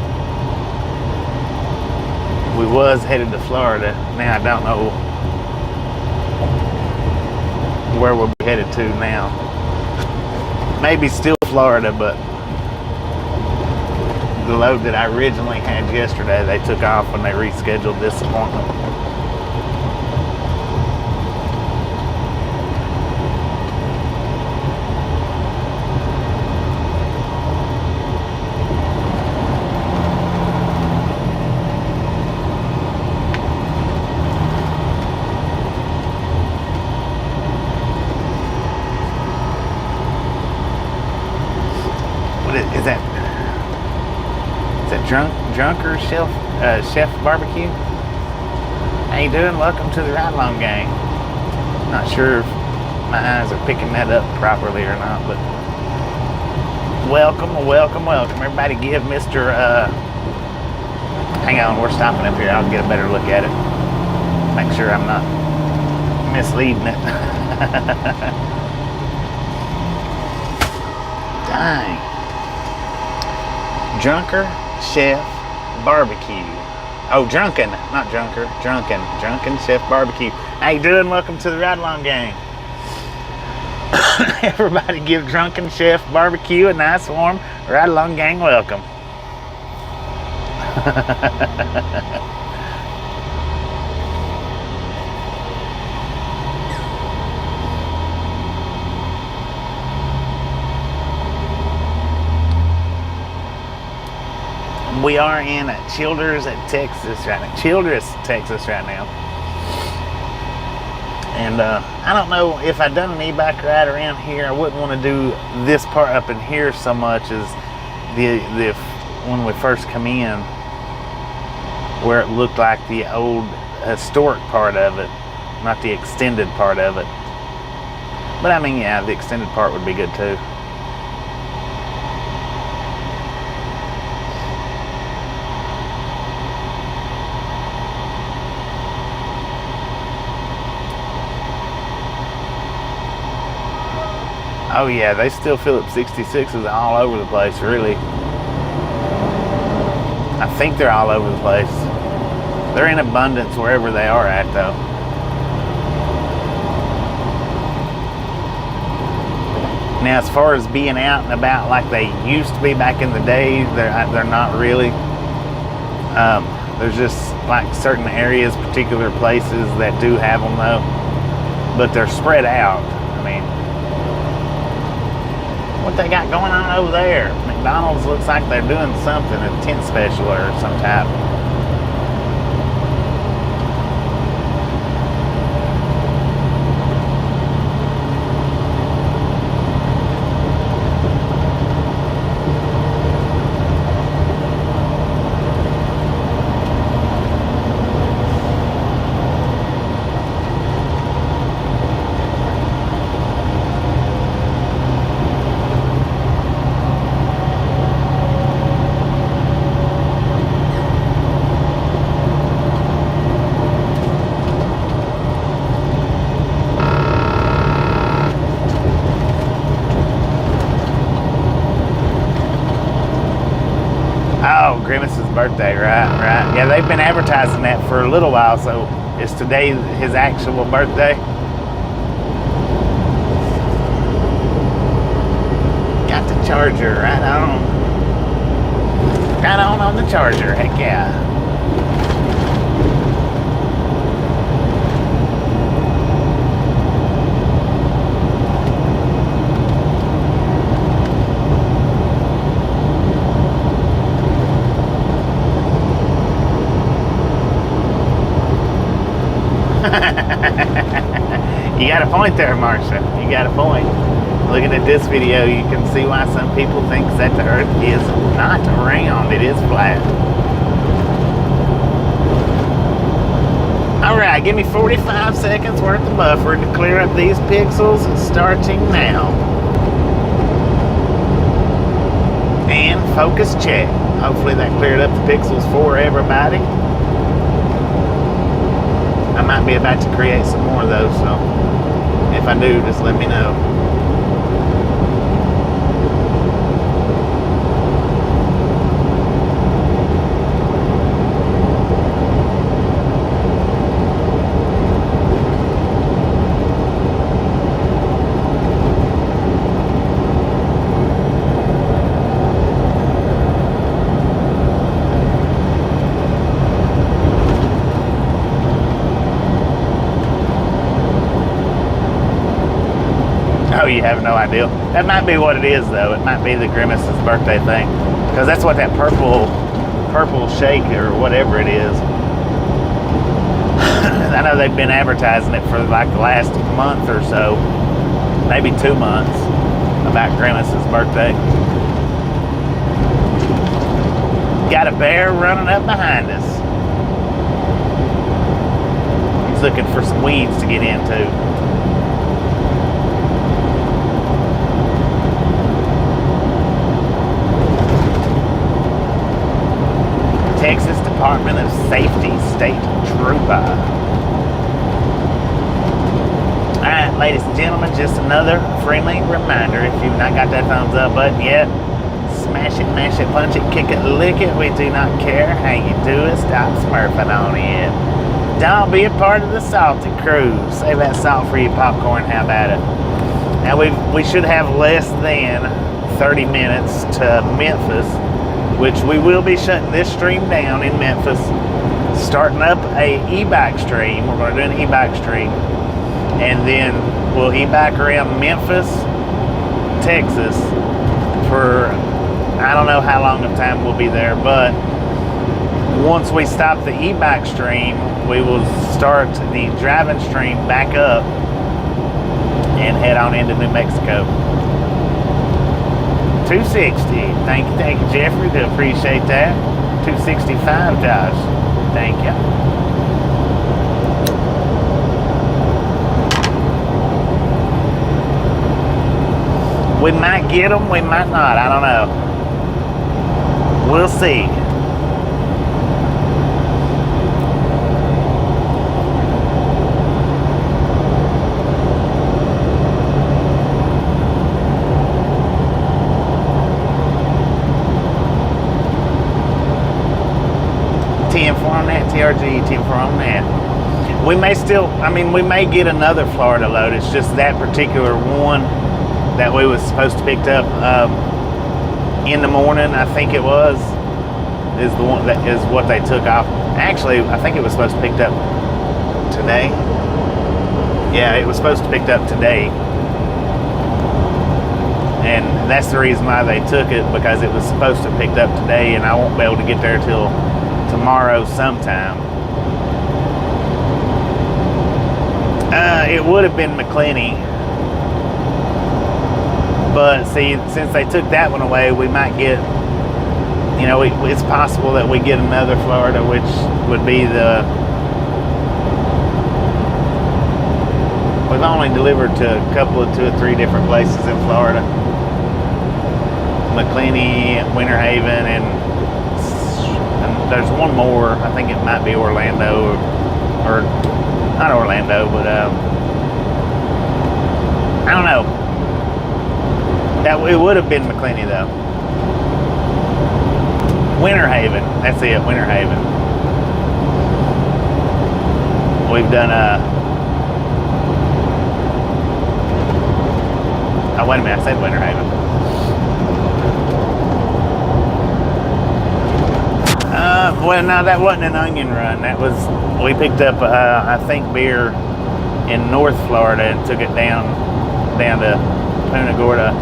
we was headed to Florida. Now I don't know where we'll be headed to now. Maybe still Florida, but the load that I originally had yesterday, they took off when they rescheduled this appointment. What is that? Drunker Chef Barbecue. How you doing? Welcome to the Ride Along Gang. Not sure if my eyes are picking that up properly or not, but welcome. Everybody give Mr. Hang on, we're stopping up here. I'll get a better look at it. Make sure I'm not misleading it. Dang. Drunker Chef Barbecue. Oh, Drunken, not Drunker. Drunken Chef Barbecue. How you doing? Welcome to the Ride Along Gang. Everybody give Drunken Chef Barbecue a nice warm Ride Along Gang welcome. We are in Childress, Texas right now. Childress, Texas right now. And I don't know if I'd done an e-bike ride around here, I wouldn't want to do this part up in here so much as the when we first come in, where it looked like the old historic part of it, not the extended part of it. But I mean, yeah, the extended part would be good too. Oh yeah, they still Phillips 66s all over the place, really. I think they're all over the place. They're in abundance wherever they are at, though. Now, as far as being out and about like they used to be back in the day, they're not really. There's just like certain areas, particular places that do have them though, but they're spread out. I mean, what they got going on over there? McDonald's looks like they're doing something, a tent special or some type. Grimace's birthday, right. Yeah, they've been advertising that for a little while, so is today his actual birthday? Got the charger right on. Right on the charger, heck yeah. You got a point there, Marsha. You got a point. Looking at this video, you can see why some people think that the Earth is not round. It is flat. Alright, give me 45 seconds worth of buffer to clear up these pixels, starting now. And focus check. Hopefully that cleared up the pixels for everybody. I might be about to create some more though, so if I do, just let me know. Oh, you have no idea. That might be what it is, though. It might be the Grimace's birthday thing, because that's what that purple shake or whatever it is. I know they've been advertising it for like the last month or so, maybe 2 months, about Grimace's birthday. Got a bear running up behind us. He's looking for some weeds to get into. Texas Department of Safety State Trooper. Alright, ladies and gentlemen, just another friendly reminder. If you've not got that thumbs up button yet, smash it, mash it, punch it, kick it, lick it. We do not care how you do it. Stop smurfing on it. Don't be a part of the salty crew. Save that salt for your popcorn. How about it? Now we should have less than 30 minutes to Memphis, which we will be shutting this stream down in Memphis, starting up a e-bike stream. We're going to do an e-bike stream, and then we'll e-bike around Memphis, Texas for I don't know how long of time we'll be there, but once we stop the e-bike stream, we will start the driving stream back up and head on into New Mexico. 260. Thank you, Jeffrey. Do appreciate that. 265, Josh. Thank you. We might get them, we might not. I don't know. We'll see. TRG, 10 from that. We may still, I mean, we may get another Florida load. It's just that particular one that we was supposed to pick up in the morning, I think it was, is the one that is what they took off. Actually, I think it was supposed to pick up today. Yeah, it was supposed to pick up today. And that's the reason why they took it, because it was supposed to pick up today, and I won't be able to get there till tomorrow sometime. It would have been McClenny, but see, since they took that one away, we might get, you know, it's possible that we get another Florida, which would be we've only delivered to a couple of 2 or 3 different places in Florida. McClenny, Winter Haven, and there's one more. I think it might be Orlando, or not Orlando, but I don't know. That it would have been McClenny though. Winter Haven, that's it. Winter Haven. We've done oh, wait a minute, I said Winter Haven. Well, no, that wasn't an onion run. That was, we picked up, I think, beer in North Florida and took it down to Punta Gorda,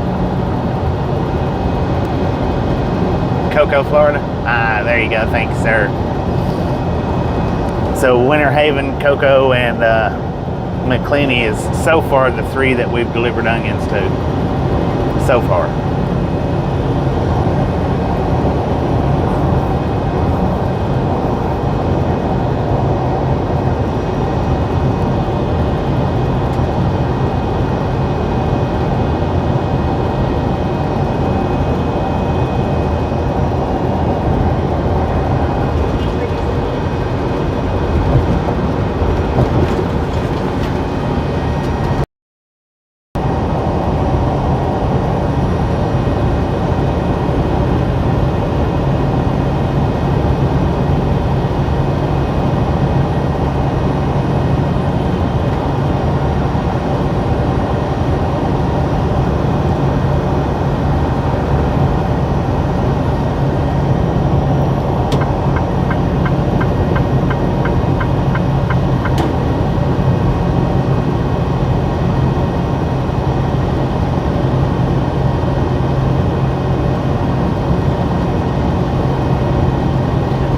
Cocoa, Florida. Ah, there you go. Thanks, sir. So Winter Haven, Cocoa, and McClenny is so far the 3 that we've delivered onions to so far.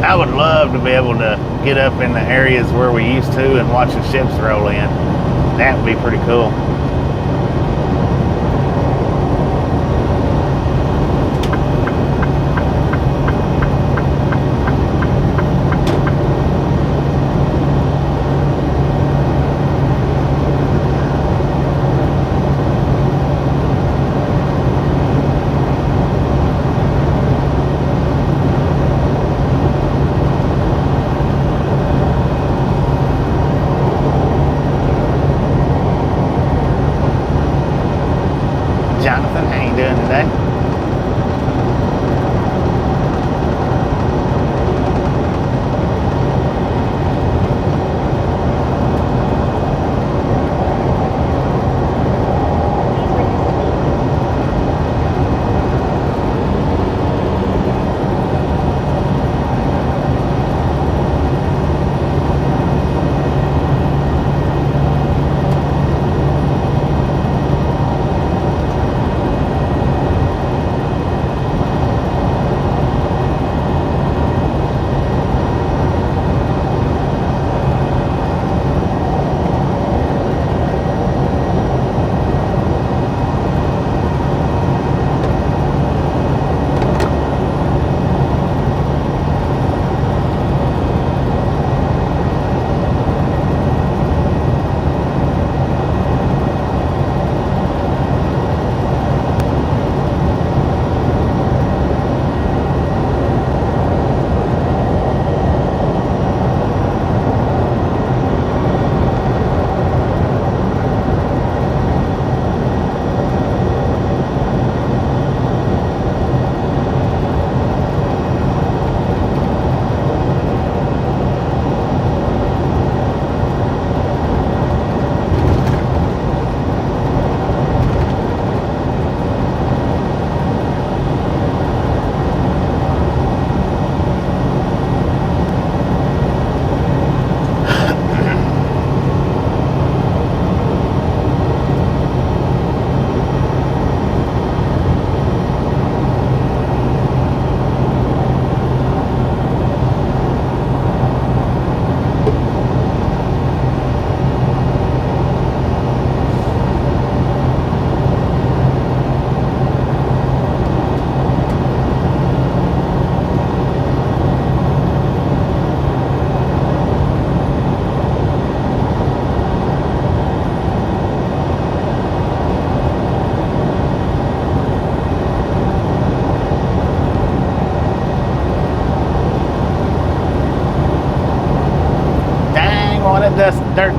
I would love to be able to get up in the areas where we used to and watch the ships roll in. That would be pretty cool. Jonathan, how you doing today?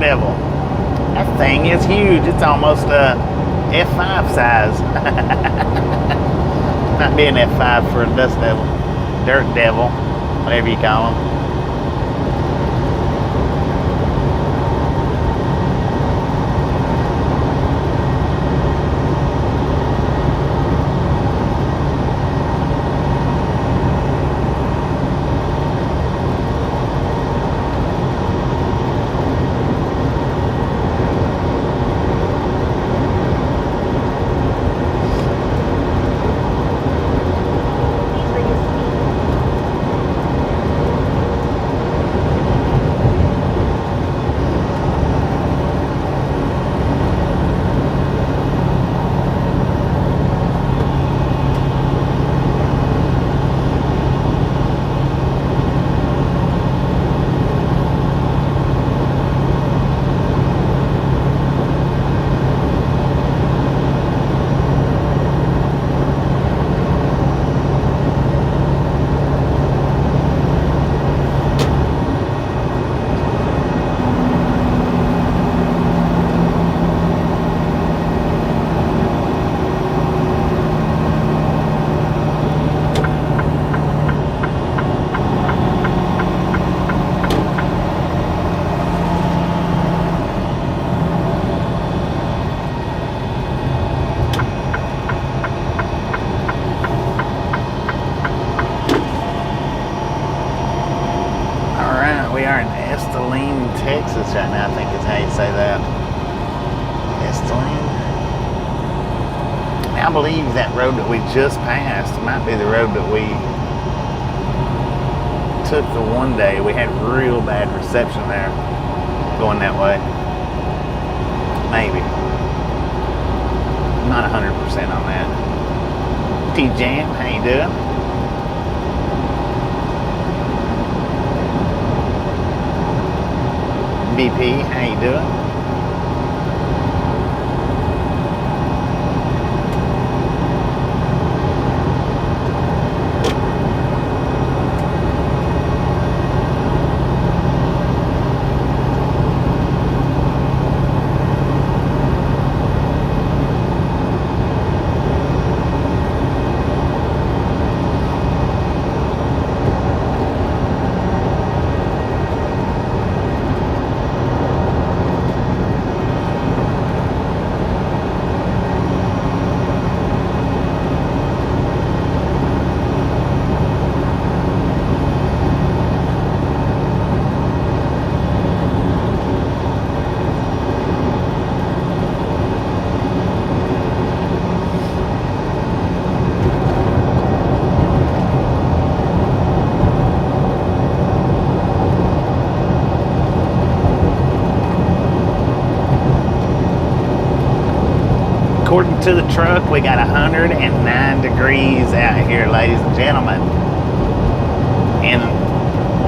Devil. That thing is huge. It's almost a F5 size. Might be an F5 for a dust devil, dirt devil, whatever you call them. Texas right now, I think is how you say that. Estling. I believe that road that we just passed might be the road that we took the one day. We had real bad reception there going that way. Maybe. I'm not 100% on that. T-Jam, how you doing? BP, how you doing? According to the truck, we got 109 degrees out here, ladies and gentlemen. In,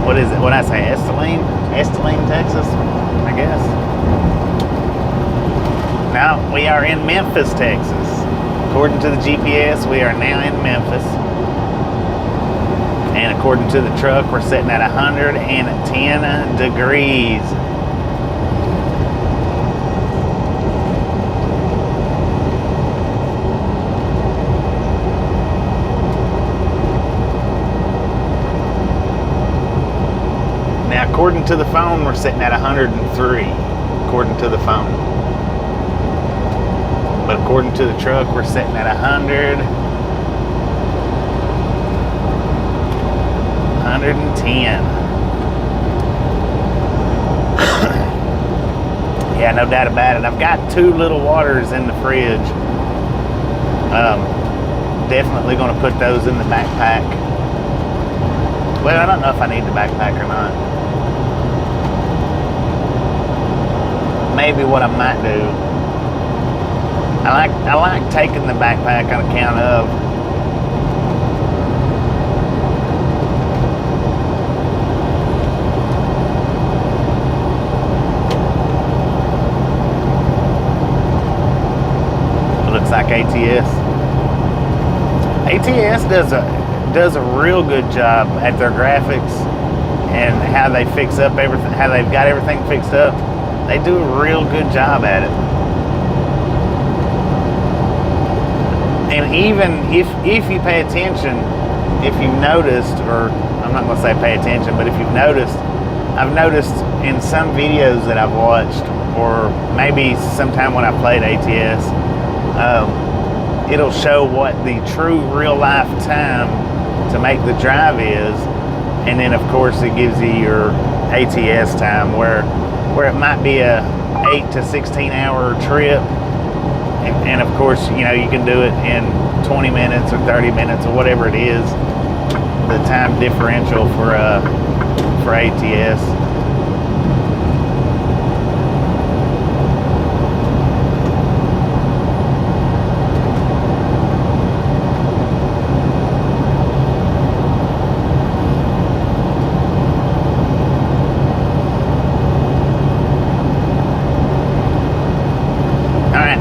what is it? What I say? Estling, Texas, I guess. Now, we are in Memphis, Texas. According to the GPS, we are now in Memphis. And according to the truck, we're sitting at 110 degrees. According to the phone, we're sitting at 103, according to the phone. But according to the truck, we're sitting at 100, 110. Yeah, no doubt about it. I've got 2 little waters in the fridge. Definitely going to put those in the backpack. Well, I don't know if I need the backpack or not. Maybe what I might do, I like taking the backpack on account of it looks like ATS. ATS does a real good job at their graphics and how they fix up everything, how they've got everything fixed up. They do a real good job at it. And even if you pay attention, if you've noticed, or I'm not going to say pay attention, but if you've noticed, I've noticed in some videos that I've watched, or maybe sometime when I played ATS, it'll show what the true real life time to make the drive is, and then of course it gives you your ATS time where it might be a 8 to 16 hour trip, and of course, you know, you can do it in 20 minutes or 30 minutes or whatever it is, the time differential for ATS.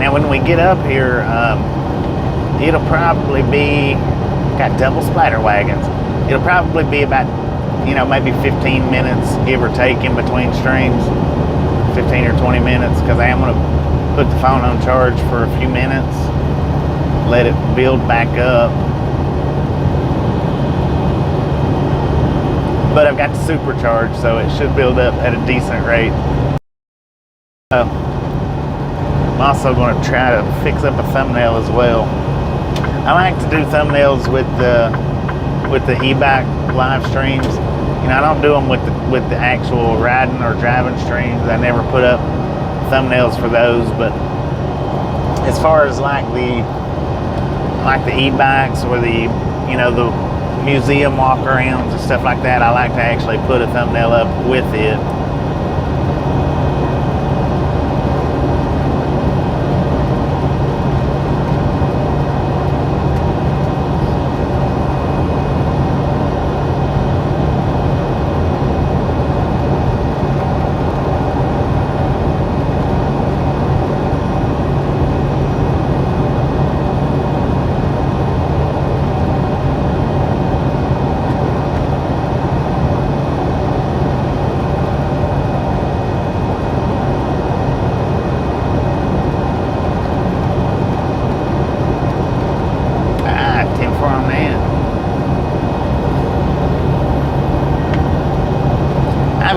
When we get up here, it'll probably be, got double splatter wagons. It'll probably be about, you know, maybe 15 minutes, give or take, in between streams, 15 or 20 minutes, because I am going to put the phone on charge for a few minutes, let it build back up. But I've got the supercharge, so it should build up at a decent rate. I'm also going to try to fix up a thumbnail as well. I like to do thumbnails with the e-bike live streams. You know, I don't do them with the actual riding or driving streams. I never put up thumbnails for those. But as far as like the e-bikes or the, you know, the museum walk-arounds and stuff like that, I like to actually put a thumbnail up with it.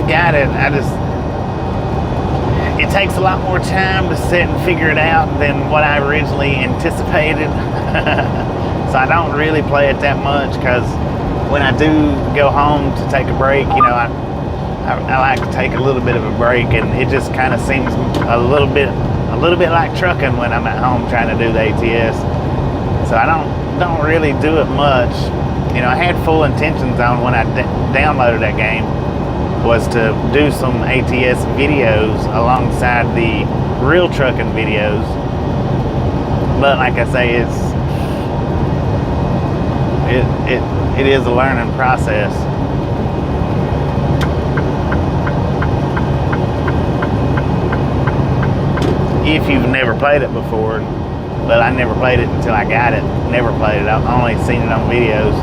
Got it. It takes a lot more time to sit and figure it out than what I originally anticipated. So I don't really play it that much, because when I do go home to take a break, you know, I like to take a little bit of a break, and it just kind of seems a little bit like trucking when I'm at home trying to do the ATS. So I don't really do it much. You know, I had full intentions on when I downloaded that game was to do some ATS videos alongside the real trucking videos, but like I say, it is a learning process. If you've never played it before, but I never played it until I got it. Never played it. I've only seen it on videos.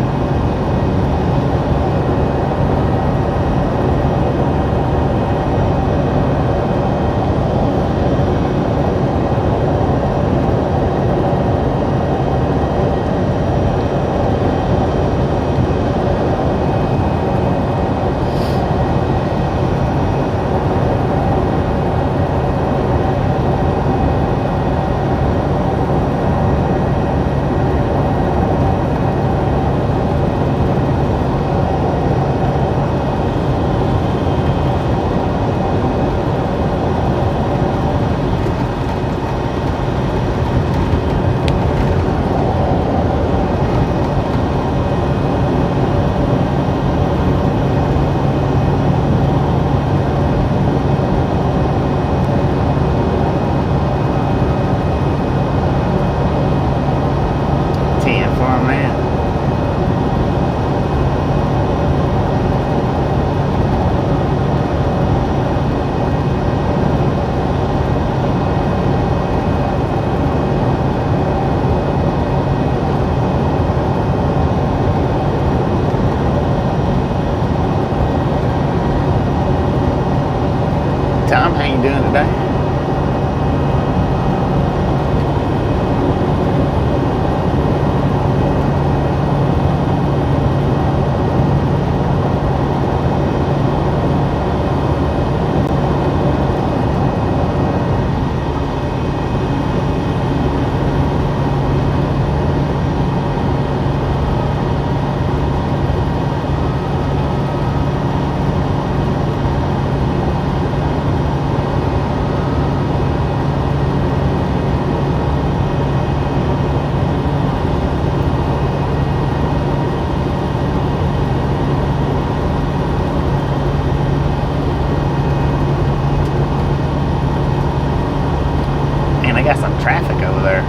got some traffic over there.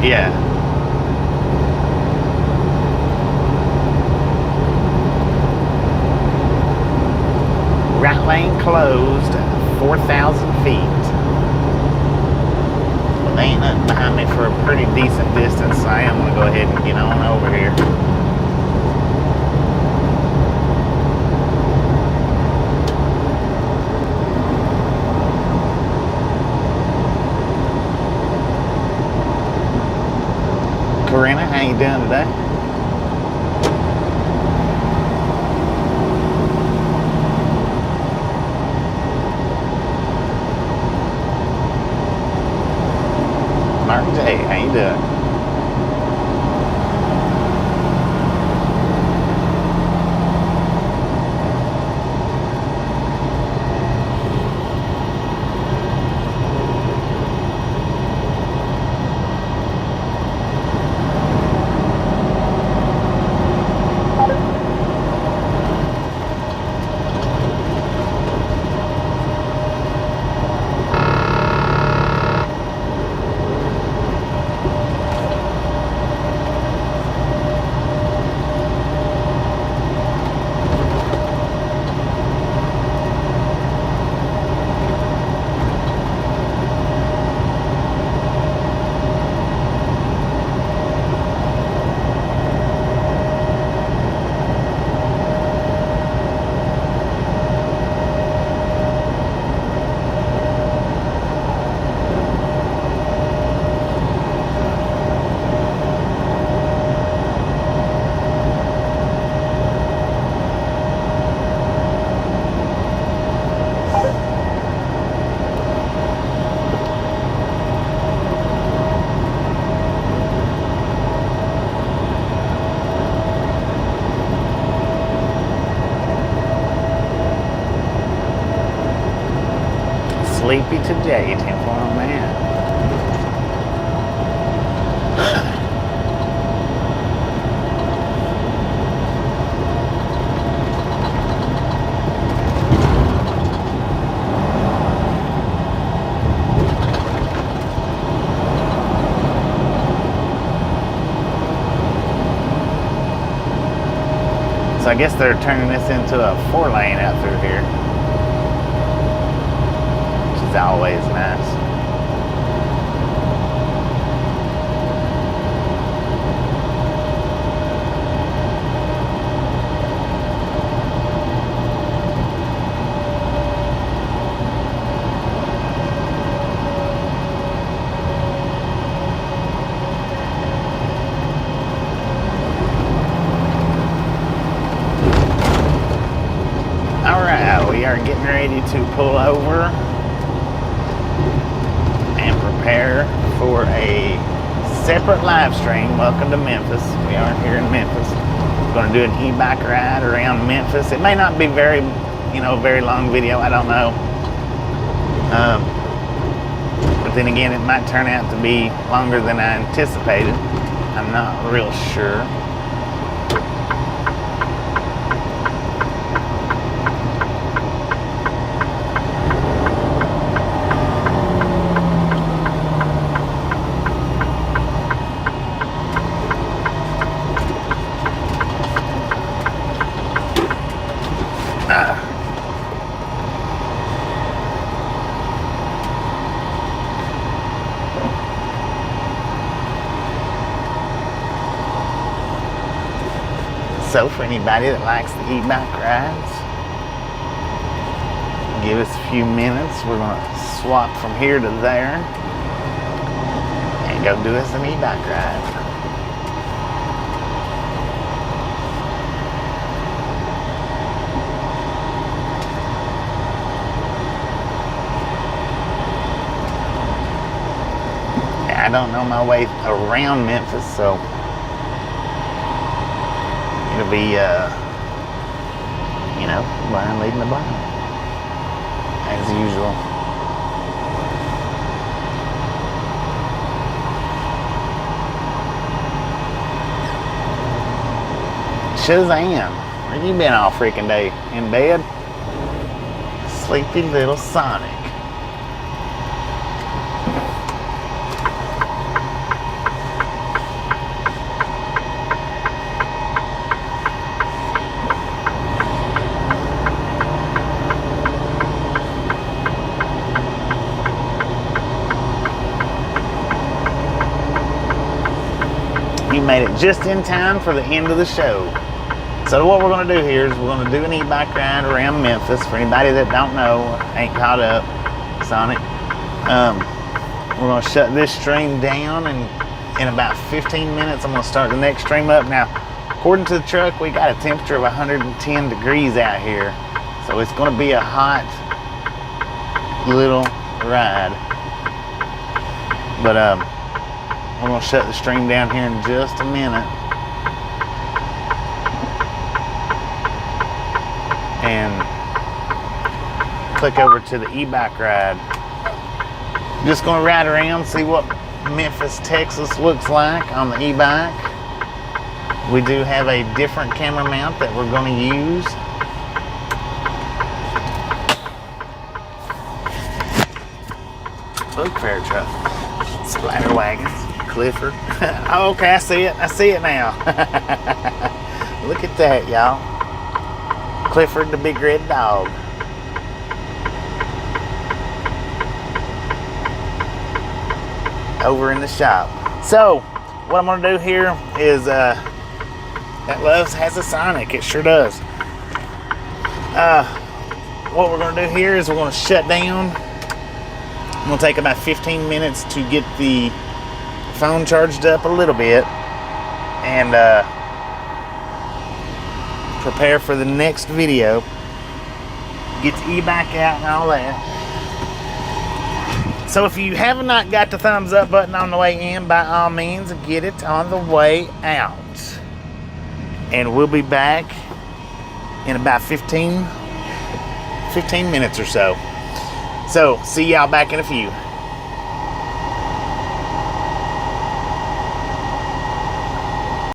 Yeah. Right lane closed, 4,000 feet. Well, there ain't nothing behind me for a pretty decent distance, so I am going to go ahead and get on over here. Corinna, how you doing today? Mark J, how you doing? Sleepy today, Temple on man. So I guess they're turning this into a 4-lane out through here. Which is always nice. We are getting ready to pull over and prepare for a separate live stream. Welcome to Memphis. We are here in Memphis. We're going to do an e-bike ride around Memphis. It may not be very long video. I don't know. But then again, it might turn out to be longer than I anticipated. I'm not real sure. So for anybody that likes the e-bike rides, give us a few minutes. We're going to swap from here to there and go do us an e-bike ride. I don't know my way around Memphis, so it'll be, you know, blind leading the blind, as usual. Shazam! Where you been all freaking day? In bed? Sleepy little Sonic. You made it just in time for the end of the show. So what we're going to do here is we're going to do an e-bike ride around Memphis. For anybody that don't know, ain't caught up, Sonic. We're going to shut this stream down, and in about 15 minutes, I'm going to start the next stream up. Now, according to the truck, we got a temperature of 110 degrees out here. So it's going to be a hot little ride. But we're going to shut the stream down here in just a minute. And click over to the e-bike ride. Just gonna ride around, see what Memphis, Texas looks like on the e-bike. We do have a different camera mount that we're gonna use. Look, fair truck. Splatter wagons. Clifford. Oh, okay, I see it. I see it now. Look at that, y'all. Clifford the big red dog. Over in the shop. So, what I'm going to do here is, that Loves has a Sonic. It sure does. What we're going to do here is we're going to shut down. I'm going to take about 15 minutes to get the phone charged up a little bit. And, prepare for the next video. Get the e-bike out and all that. So if you have not got the thumbs up button on the way in, by all means get it on the way out. And we'll be back in about 15 minutes or so. So see y'all back in a few.